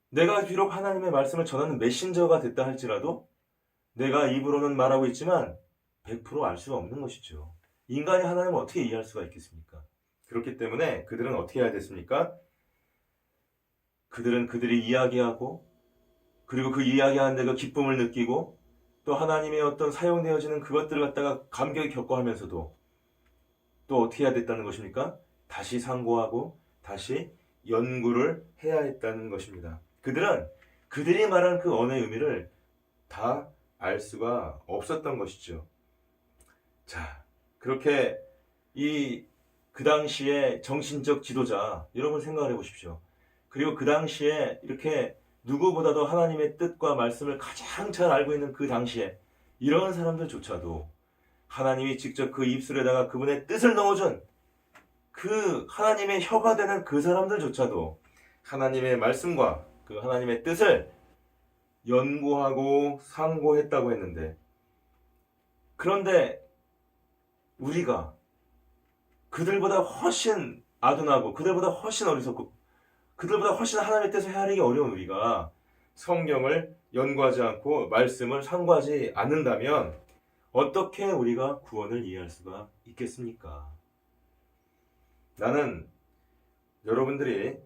내가 비록 하나님의 말씀을 전하는 메신저가 됐다 할지라도 내가 입으로는 말하고 있지만 100% 알 수가 없는 것이죠. 인간이 하나님을 어떻게 이해할 수가 있겠습니까? 그렇기 때문에 그들은 어떻게 해야 됐습니까? 그들은 그들이 이야기하고 그리고 그 이야기하는 데가 기쁨을 느끼고 또 하나님의 어떤 사용되어지는 그것들을 갖다가 감격이 겪어하면서도 또 어떻게 해야 됐다는 것입니까? 다시 상고하고 다시 연구를 해야 했다는 것입니다. 그들은 그들이 말한 그 언어의 의미를 다 알 수가 없었던 것이죠. 자, 그렇게 그 당시에 정신적 지도자 여러분 생각을 해보십시오. 그리고 그 당시에 이렇게 누구보다도 하나님의 뜻과 말씀을 가장 잘 알고 있는 그 당시에 이런 사람들조차도 하나님이 직접 그 입술에다가 그분의 뜻을 넣어준 그 하나님의 혀가 되는 그 사람들조차도 하나님의 말씀과 그 하나님의 뜻을 연구하고 상고했다고 했는데, 그런데 우리가 그들보다 훨씬 아둔하고 그들보다 훨씬 어리석고 그들보다 훨씬 하나님의 뜻을 헤아리기 어려운 우리가 성경을 연구하지 않고 말씀을 상고하지 않는다면 어떻게 우리가 구원을 이해할 수가 있겠습니까? 나는 여러분들이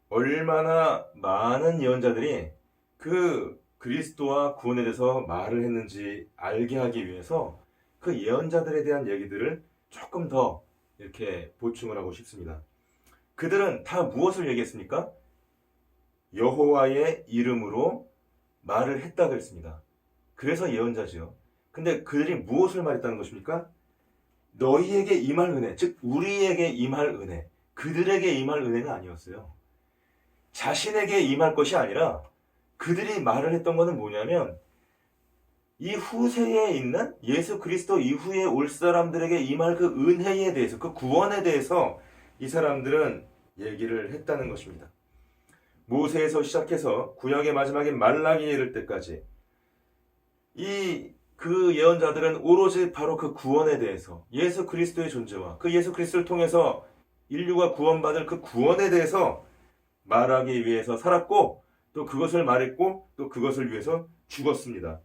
얼마나 많은 예언자들이 그 그리스도와 구원에 대해서 말을 했는지 알게 하기 위해서 그 예언자들에 대한 얘기들을 조금 더 이렇게 보충을 하고 싶습니다. 그들은 다 무엇을 얘기했습니까? 여호와의 이름으로 말을 했다 그랬습니다. 그래서 예언자지요. 근데 그들이 무엇을 말했다는 것입니까? 너희에게 임할 은혜, 즉 우리에게 임할 은혜, 그들에게 임할 은혜가 아니었어요. 자신에게 임할 것이 아니라 그들이 말을 했던 것은 뭐냐면 이 후세에 있는 예수 그리스도 이후에 올 사람들에게 임할 그 은혜에 대해서, 그 구원에 대해서 이 사람들은 얘기를 했다는 것입니다. 모세에서 시작해서 구약의 마지막인 말라기에 이를 때까지 그 예언자들은 오로지 바로 그 구원에 대해서, 예수 그리스도의 존재와 그 예수 그리스도를 통해서 인류가 구원받을 그 구원에 대해서 말하기 위해서 살았고, 또 그것을 말했고, 또 그것을 위해서 죽었습니다.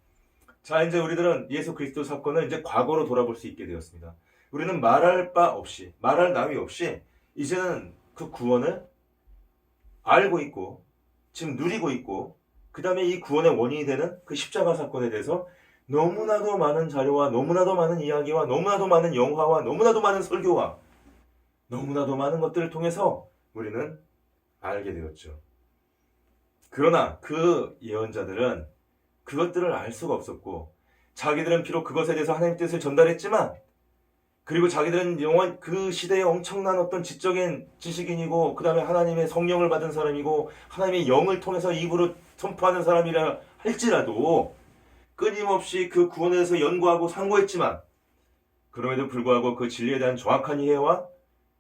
자, 이제 우리들은 예수 그리스도 사건을 이제 과거로 돌아볼 수 있게 되었습니다. 우리는 말할 바 없이, 말할 나위 없이 이제는 그 구원을 알고 있고 지금 누리고 있고, 그 다음에 이 구원의 원인이 되는 그 십자가 사건에 대해서 너무나도 많은 자료와 너무나도 많은 이야기와 너무나도 많은 영화와 너무나도 많은 설교와 너무나도 많은 것들을 통해서 우리는 알게 되었죠. 그러나 그 예언자들은 그것들을 알 수가 없었고, 자기들은 비록 그것에 대해서 하나님의 뜻을 전달했지만, 그리고 자기들은 영원 그 시대에 엄청난 어떤 지적인 지식인이고, 그 다음에 하나님의 성령을 받은 사람이고 하나님의 영을 통해서 입으로 선포하는 사람이라 할지라도 끊임없이 그 구원에 대해서 연구하고 상고했지만, 그럼에도 불구하고 그 진리에 대한 정확한 이해와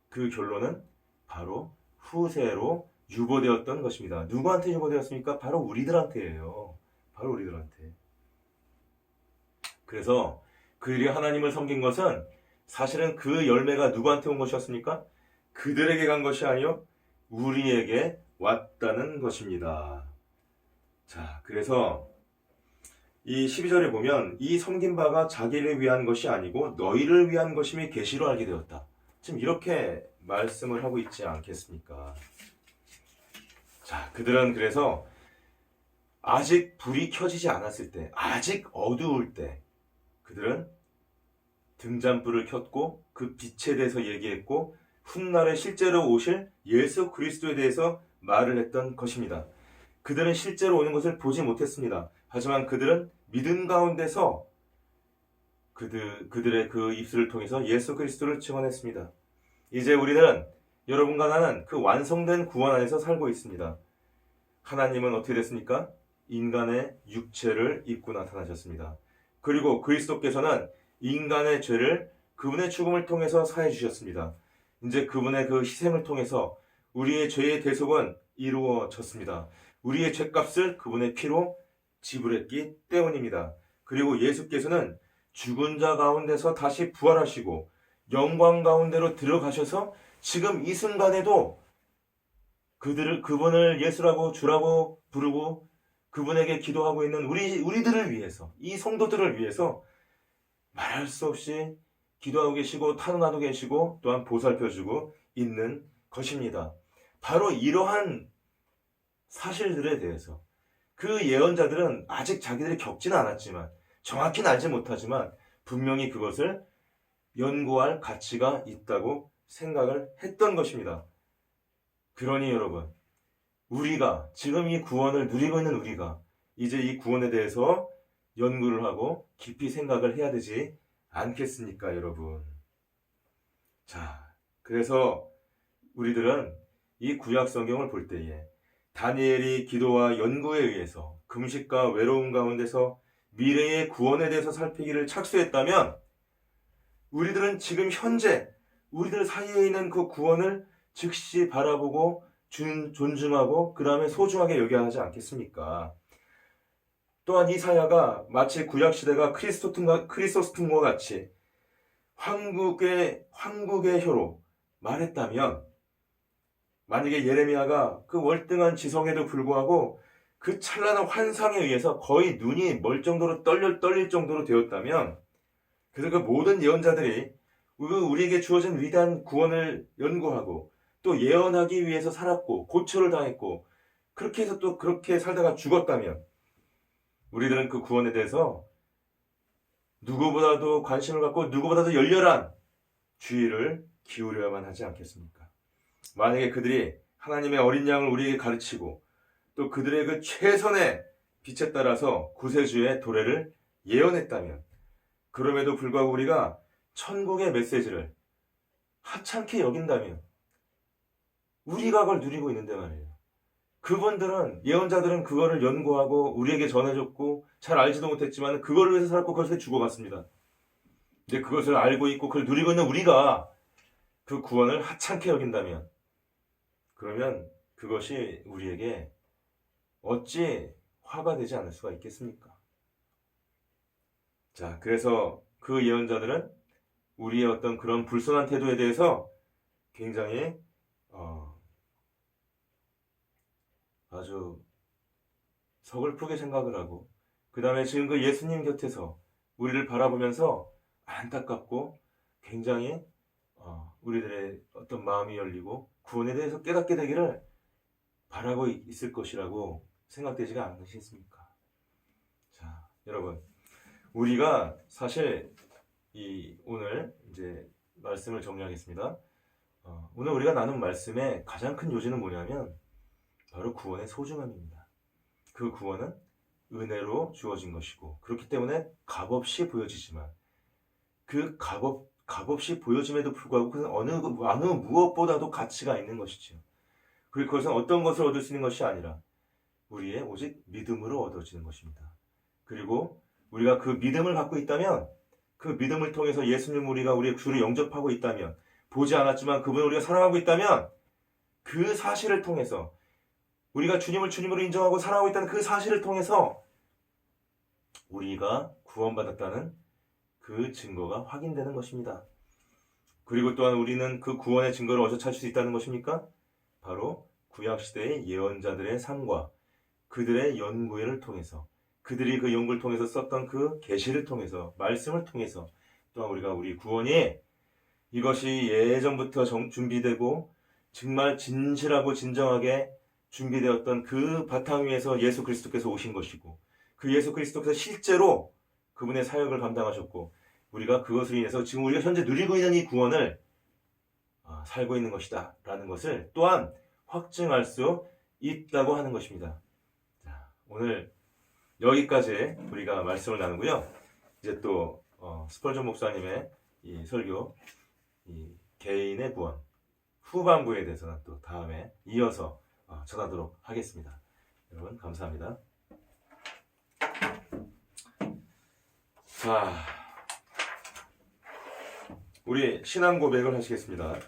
그 결론은 바로 후세로 유보되었던 것입니다. 누구한테 유보되었습니까? 바로 우리들한테예요. 바로 우리들한테. 그래서 그들이 하나님을 섬긴 것은 사실은 그 열매가 누구한테 온 것이었습니까? 그들에게 간 것이 아니요 우리에게 왔다는 것입니다. 자, 그래서 이 12절에 보면 이 섬긴 바가 자기를 위한 것이 아니고 너희를 위한 것임이 계시로 알게 되었다. 지금 이렇게 말씀을 하고 있지 않겠습니까? 자, 그들은 그래서 아직 불이 켜지지 않았을 때, 아직 어두울 때 그들은 등잔불을 켰고 그 빛에 대해서 얘기했고 훗날에 실제로 오실 예수 그리스도에 대해서 말을 했던 것입니다. 그들은 실제로 오는 것을 보지 못했습니다. 하지만 그들은 믿음 가운데서 그들의 그 입술을 통해서 예수 그리스도를 증언했습니다. 이제 우리는, 여러분과 나는 그 완성된 구원 안에서 살고 있습니다. 하나님은 어떻게 됐습니까? 인간의 육체를 입고 나타나셨습니다. 그리고 그리스도께서는 인간의 죄를 그분의 죽음을 통해서 사해 주셨습니다. 이제 그분의 그 희생을 통해서 우리의 죄의 대속은 이루어졌습니다. 우리의 죄값을 그분의 피로 지불했기 때문입니다. 그리고 예수께서는 죽은 자 가운데서 다시 부활하시고 영광 가운데로 들어가셔서 지금 이 순간에도 그분을 예수라고 주라고 부르고 그분에게 기도하고 있는 우리들을 위해서, 이 성도들을 위해서 말할 수 없이 기도하고 계시고 탄원하고 계시고 또한 보살펴주고 있는 것입니다. 바로 이러한 사실들에 대해서 그 예언자들은 아직 자기들이 겪지는 않았지만, 정확히는 알지 못하지만 분명히 그것을 연구할 가치가 있다고 생각을 했던 것입니다. 그러니 여러분, 우리가 지금 이 구원을 누리고 있는 우리가 이제 이 구원에 대해서 연구를 하고 깊이 생각을 해야 되지 않겠습니까, 여러분? 자, 그래서 우리들은 이 구약 성경을 볼 때에 다니엘이 기도와 연구에 의해서 금식과 외로움 가운데서 미래의 구원에 대해서 살피기를 착수했다면 우리들은 지금 현재 우리들 사이에 있는 그 구원을 즉시 바라보고 존중하고 그 다음에 소중하게 여겨야 하지 않겠습니까? 또한 이 사야가 마치 구약시대가 크리소스통과 같이 황국의 혀로 말했다면, 만약에 예레미야가 그 월등한 지성에도 불구하고 그 찬란한 환상에 의해서 거의 눈이 멀 정도로 떨릴 정도로 되었다면, 그래서 그 모든 예언자들이 우리에게 주어진 위대한 구원을 연구하고 또 예언하기 위해서 살았고 고초를 당했고 그렇게 해서 또 그렇게 살다가 죽었다면, 우리들은 그 구원에 대해서 누구보다도 관심을 갖고 누구보다도 열렬한 주의를 기울여야만 하지 않겠습니까? 만약에 그들이 하나님의 어린 양을 우리에게 가르치고 또 그들의 그 최선의 빛에 따라서 구세주의 도래를 예언했다면, 그럼에도 불구하고 우리가 천국의 메시지를 하찮게 여긴다면 우리가 그걸 누리고 있는데 말이에요. 그분들은, 예언자들은 그거를 연구하고 우리에게 전해줬고 잘 알지도 못했지만 그거를 위해서 살았고 그것을 죽어갔습니다. 근데 그것을 알고 있고 그걸 누리고 있는 우리가 그 구원을 하찮게 여긴다면, 그러면 그것이 우리에게 어찌 화가 되지 않을 수가 있겠습니까? 자, 그래서 그 예언자들은 우리의 어떤 그런 불손한 태도에 대해서 굉장히 아주 서글프게 생각을 하고, 그 다음에 지금 그 예수님 곁에서 우리를 바라보면서 안타깝고 굉장히 우리들의 어떤 마음이 열리고 구원에 대해서 깨닫게 되기를 바라고 있을 것이라고 생각되지가 않으십니까? 자, 여러분, 우리가 사실 오늘 이제 말씀을 정리하겠습니다. 오늘 우리가 나눈 말씀의 가장 큰 요지는 뭐냐면 바로 구원의 소중함입니다. 그 구원은 은혜로 주어진 것이고, 그렇기 때문에 값없이 보여지지만 그 값없이 보여짐에도 불구하고 그것은 어느 무엇보다도 가치가 있는 것이죠. 그리고 그것은 어떤 것을 얻을 수 있는 것이 아니라 우리의 오직 믿음으로 얻어지는 것입니다. 그리고 우리가 그 믿음을 갖고 있다면, 그 믿음을 통해서 예수님 우리가 우리의 주를 영접하고 있다면, 보지 않았지만 그분을 우리가 사랑하고 있다면, 그 사실을 통해서 우리가 주님을 주님으로 인정하고 사랑하고 있다는 그 사실을 통해서 우리가 구원받았다는 그 증거가 확인되는 것입니다. 그리고 또한 우리는 그 구원의 증거를 어디서 찾을 수 있다는 것입니까? 바로 구약시대의 예언자들의 삶과 그들의 연구를 통해서, 그들이 그 연구를 통해서 썼던 그 계시를 통해서, 말씀을 통해서, 또한 우리가 우리 구원이 이것이 예전부터 준비되고 정말 진실하고 진정하게 준비되었던 그 바탕 위에서 예수 그리스도께서 오신 것이고, 그 예수 그리스도께서 실제로 그분의 사역을 감당하셨고, 우리가 그것을 인해서 지금 우리가 현재 누리고 있는 이 구원을 살고 있는 것이다 라는 것을 또한 확증할 수 있다고 하는 것입니다. 자, 오늘 여기까지 우리가 말씀을 나누고요. 이제 또 스펄전 목사님의 이 설교, 이 개인의 구원 후반부에 대해서는 또 다음에 이어서 전하도록 하겠습니다. 여러분 감사합니다. 자, 우리 신앙 고백을 하시겠습니다.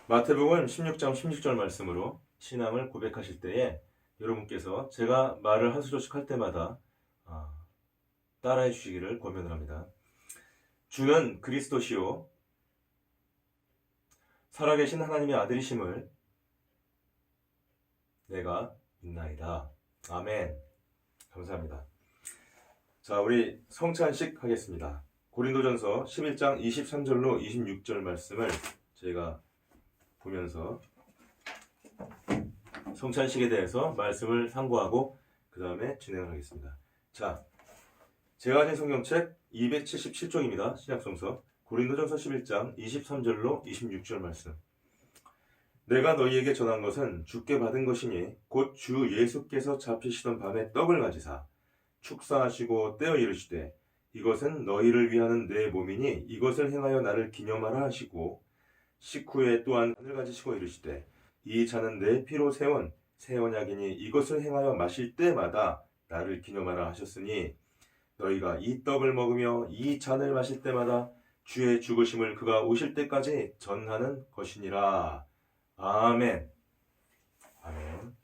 마태복음 16장 16절 말씀으로 신앙을 고백하실 때에 여러분께서 제가 말을 한 소절씩 할 때마다 따라해 주시기를 권면을 합니다. 주는 그리스도시요 살아계신 하나님의 아들이심을 내가 믿나이다. 아멘. 감사합니다. 자, 우리 성찬식 하겠습니다. 고린도전서 11장 23절로 26절 말씀을 저희가 보면서 성찬식에 대해서 말씀을 상고하고 그 다음에 진행을 하겠습니다. 자, 제가 가진 성경책 277쪽입니다. 신약성서 고린도전서 11장 23절로 26절 말씀. 내가 너희에게 전한 것은 주께 받은 것이니 곧 주 예수께서 잡히시던 밤에 떡을 가지사 축사하시고 떼어 이르시되 이것은 너희를 위하는 내 몸이니 이것을 행하여 나를 기념하라 하시고 식후에 또한 잔을 가지시고 이르시되 이 잔은 내 피로 세운 새 언약이니 이것을 행하여 마실 때마다 나를 기념하라 하셨으니 너희가 이 떡을 먹으며 이 잔을 마실 때마다 주의 죽으심을 그가 오실 때까지 전하는 것이니라. 아멘. 아멘.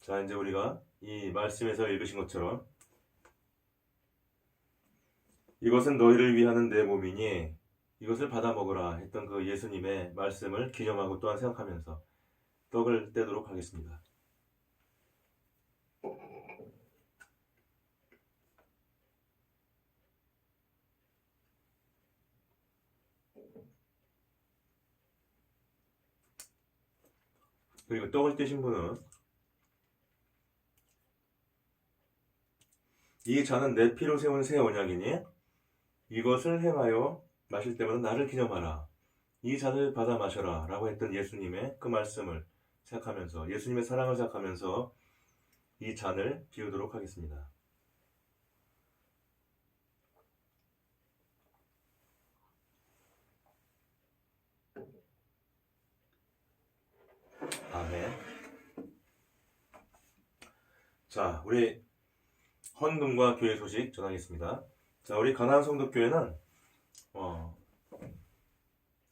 자, 이제 우리가 이 말씀에서 읽으신 것처럼 이것은 너희를 위하는 내 몸이니 이것을 받아 먹으라 했던 그 예수님의 말씀을 기념하고 또한 생각하면서 떡을 떼도록 하겠습니다. 그리고 떡을 떼신 분은 이 잔은 내 피로 세운 새 언약이니 이것을 행하여 마실 때마다 나를 기념하라. 이 잔을 받아 마셔라 라고 했던 예수님의 그 말씀을 생각하면서 예수님의 사랑을 생각하면서 이 잔을 비우도록 하겠습니다. 아멘. 자, 우리 헌금과 교회 소식 전하겠습니다. 자, 우리 가나안 성도교회는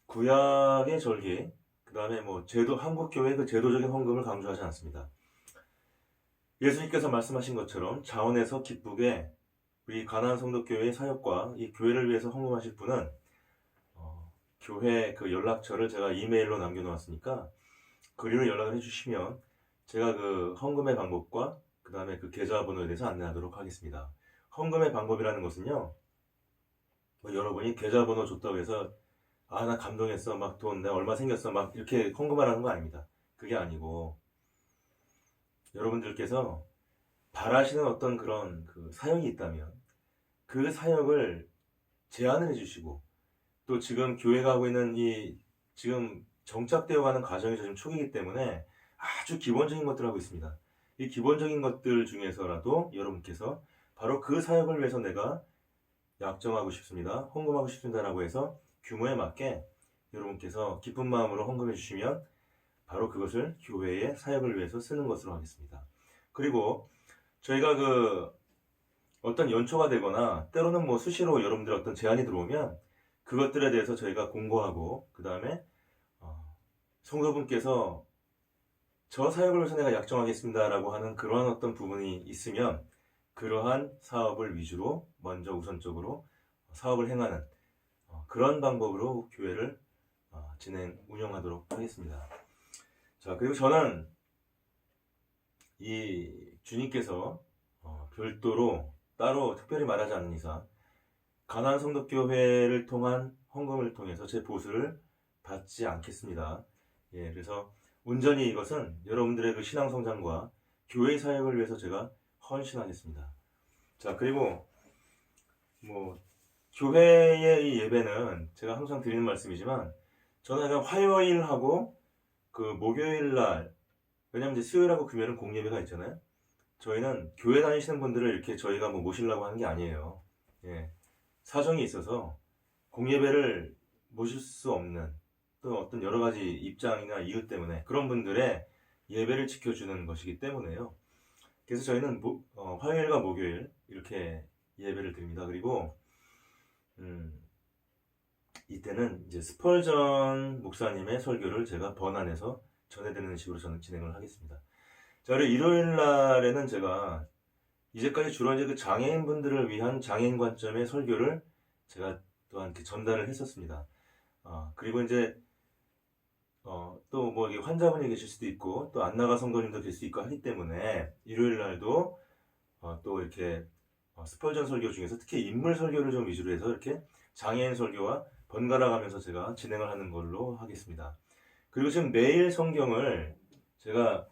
구약의 절기, 그 다음에 제도, 한국 교회의 그 제도적인 헌금을 강조하지 않습니다. 예수님께서 말씀하신 것처럼 자원에서 기쁘게 우리 가나안 성도교회의 사역과 이 교회를 위해서 헌금하실 분은 교회 그 연락처를 제가 이메일로 남겨놓았으니까 그리로 연락을 해주시면 제가 그 헌금의 방법과 그 다음에 그 계좌번호에 대해서 안내하도록 하겠습니다. 헌금의 방법이라는 것은요, 여러분이 계좌번호 줬다고 해서 나 감동했어, 막 돈 내가 얼마 생겼어, 막 이렇게 헌금하라는 거 아닙니다. 그게 아니고 여러분들께서 바라시는 어떤 그런 그 사역이 있다면 그 사역을 제안을 해주시고 또 지금 교회가 하고 있는 이 지금 정착되어 가는 과정이 지금 초기이기 때문에 아주 기본적인 것들을 하고 있습니다. 이 기본적인 것들 중에서라도 여러분께서 바로 그 사역을 위해서 내가 약정하고 싶습니다, 헌금하고 싶습니다라고 해서 규모에 맞게 여러분께서 기쁜 마음으로 헌금해 주시면 바로 그것을 교회의 사역을 위해서 쓰는 것으로 하겠습니다. 그리고 저희가 그 어떤 연초가 되거나 때로는 수시로 여러분들 어떤 제안이 들어오면 그것들에 대해서 저희가 공고하고 그 다음에 성도분께서 저 사역을 위해서 내가 약정하겠습니다 라고 하는 그러한 어떤 부분이 있으면 그러한 사업을 위주로 먼저 우선적으로 사업을 행하는 그런 방법으로 교회를 운영하도록 하겠습니다. 자, 그리고 저는 이 주님께서 별도로 따로 특별히 말하지 않는 이상 가나안 성도교회를 통한 헌금을 통해서 제 보수를 받지 않겠습니다. 예, 그래서 온전히 이것은 여러분들의 그 신앙 성장과 교회 사역을 위해서 제가 헌신하겠습니다. 자, 그리고 교회의 이 예배는 제가 항상 드리는 말씀이지만 저는 화요일하고 그 목요일 날, 왜냐면 이제 수요일하고 금요일은 공예배가 있잖아요. 저희는 교회 다니시는 분들을 이렇게 저희가 모시려고 하는 게 아니에요. 예, 사정이 있어서 공예배를 모실 수 없는 또 어떤 여러 가지 입장이나 이유 때문에 그런 분들의 예배를 지켜주는 것이기 때문에요. 그래서 저희는 화요일과 목요일 이렇게 예배를 드립니다. 그리고 이때는 이제 스펄전 목사님의 설교를 제가 번안해서 전해드리는 식으로 저는 진행을 하겠습니다. 자, 그리고 일요일 날에는 제가 이제까지 주로 이제 그 장애인분들을 위한 장애인 관점의 설교를 제가 또한 이렇게 전달을 했었습니다. 그리고 이제 또 환자분이 계실 수도 있고 또 안나가 성도님도 계실 수 있고 하기 때문에 일요일 날도 또 이렇게 스펄전 설교 중에서 특히 인물 설교를 좀 위주로 해서 이렇게 장애인 설교와 번갈아 가면서 제가 진행을 하는 걸로 하겠습니다. 그리고 지금 매일 성경을 제가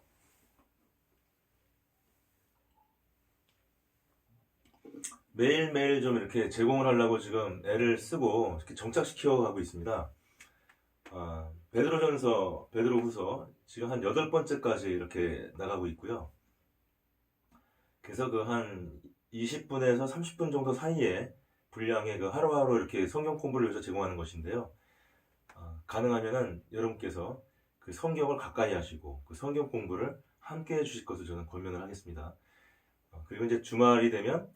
매일매일 좀 이렇게 제공을 하려고 지금 애를 쓰고 이렇게 정착시켜 가고 있습니다. 베드로후서 지금 한 8번째까지 이렇게 나가고 있고요. 그래서 그 한 20분에서 30분 정도 사이에 분량의 그 하루하루 이렇게 성경 공부를 위해서 제공하는 것인데요. 가능하면은 여러분께서 그 성경을 가까이 하시고 그 성경 공부를 함께 해주실 것을 저는 권면을 하겠습니다. 그리고 이제 주말이 되면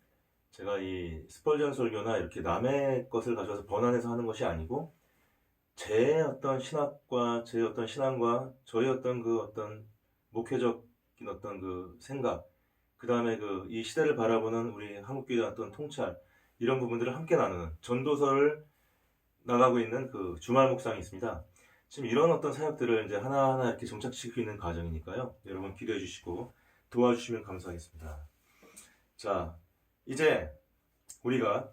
제가 이 스펄전 설교나 이렇게 남의 것을 가져와서 번안해서 하는 것이 아니고 제 어떤 신학과 제 어떤 신앙과 저의 어떤 그 어떤 목회적인 어떤 그 생각, 그 다음에 그 이 시대를 바라보는 우리 한국교회 어떤 통찰, 이런 부분들을 함께 나누는 전도서를 나가고 있는 그 주말 묵상이 있습니다. 지금 이런 어떤 사역들을 이제 하나하나 이렇게 정착시키고 있는 과정이니까요. 여러분 기도해 주시고 도와주시면 감사하겠습니다. 자, 이제 우리가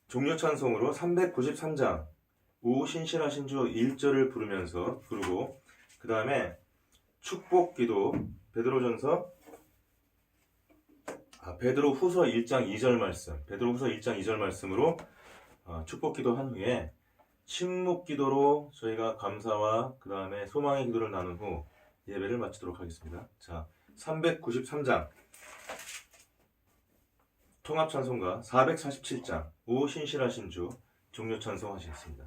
종려 찬송으로 393장 오 신실하신 주 1절을 부르고, 그 다음에 축복 기도 베드로후서 1장 2절 말씀으로 축복 기도한 후에 침묵 기도로 저희가 감사와 그 다음에 소망의 기도를 나눈 후 예배를 마치도록 하겠습니다. 자, 393장 통합 찬송가 447장 오 신실하신 주 종료 찬송 하시겠습니다.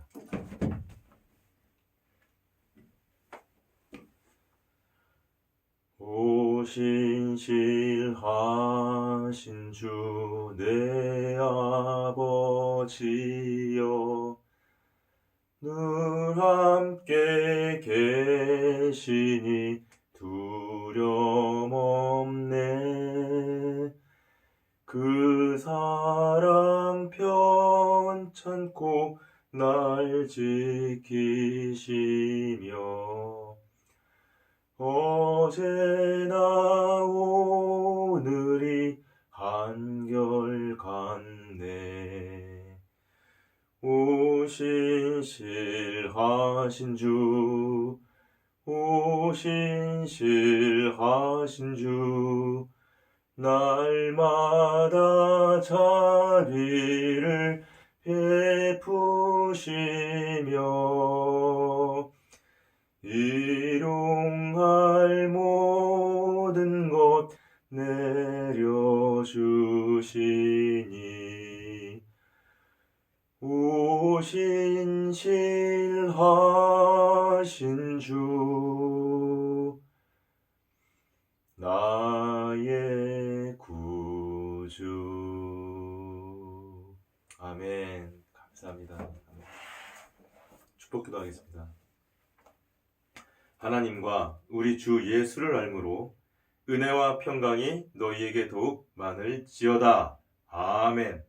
오 신실하신 주 내 아버지여 늘 함께 계시니 두려움 없네. 그 사랑 편찮고 날 지키시며 어제나 오늘이 한결같네. 오 신실하신 주, 오 신실하신 주, 날마다 자비를 베푸시며 일용할 모든 것 내려주시니 오 신실하신 주 나의 구주. 아멘. 감사합니다. 아멘. 축복 기도하겠습니다. 하나님과 우리 주 예수를 알므로 은혜와 평강이 너희에게 더욱 많을지어다. 아멘.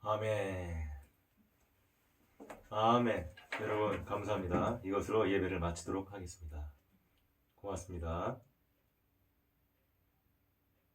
아멘. 아멘. 여러분 감사합니다. 이것으로 예배를 마치도록 하겠습니다. 고맙습니다.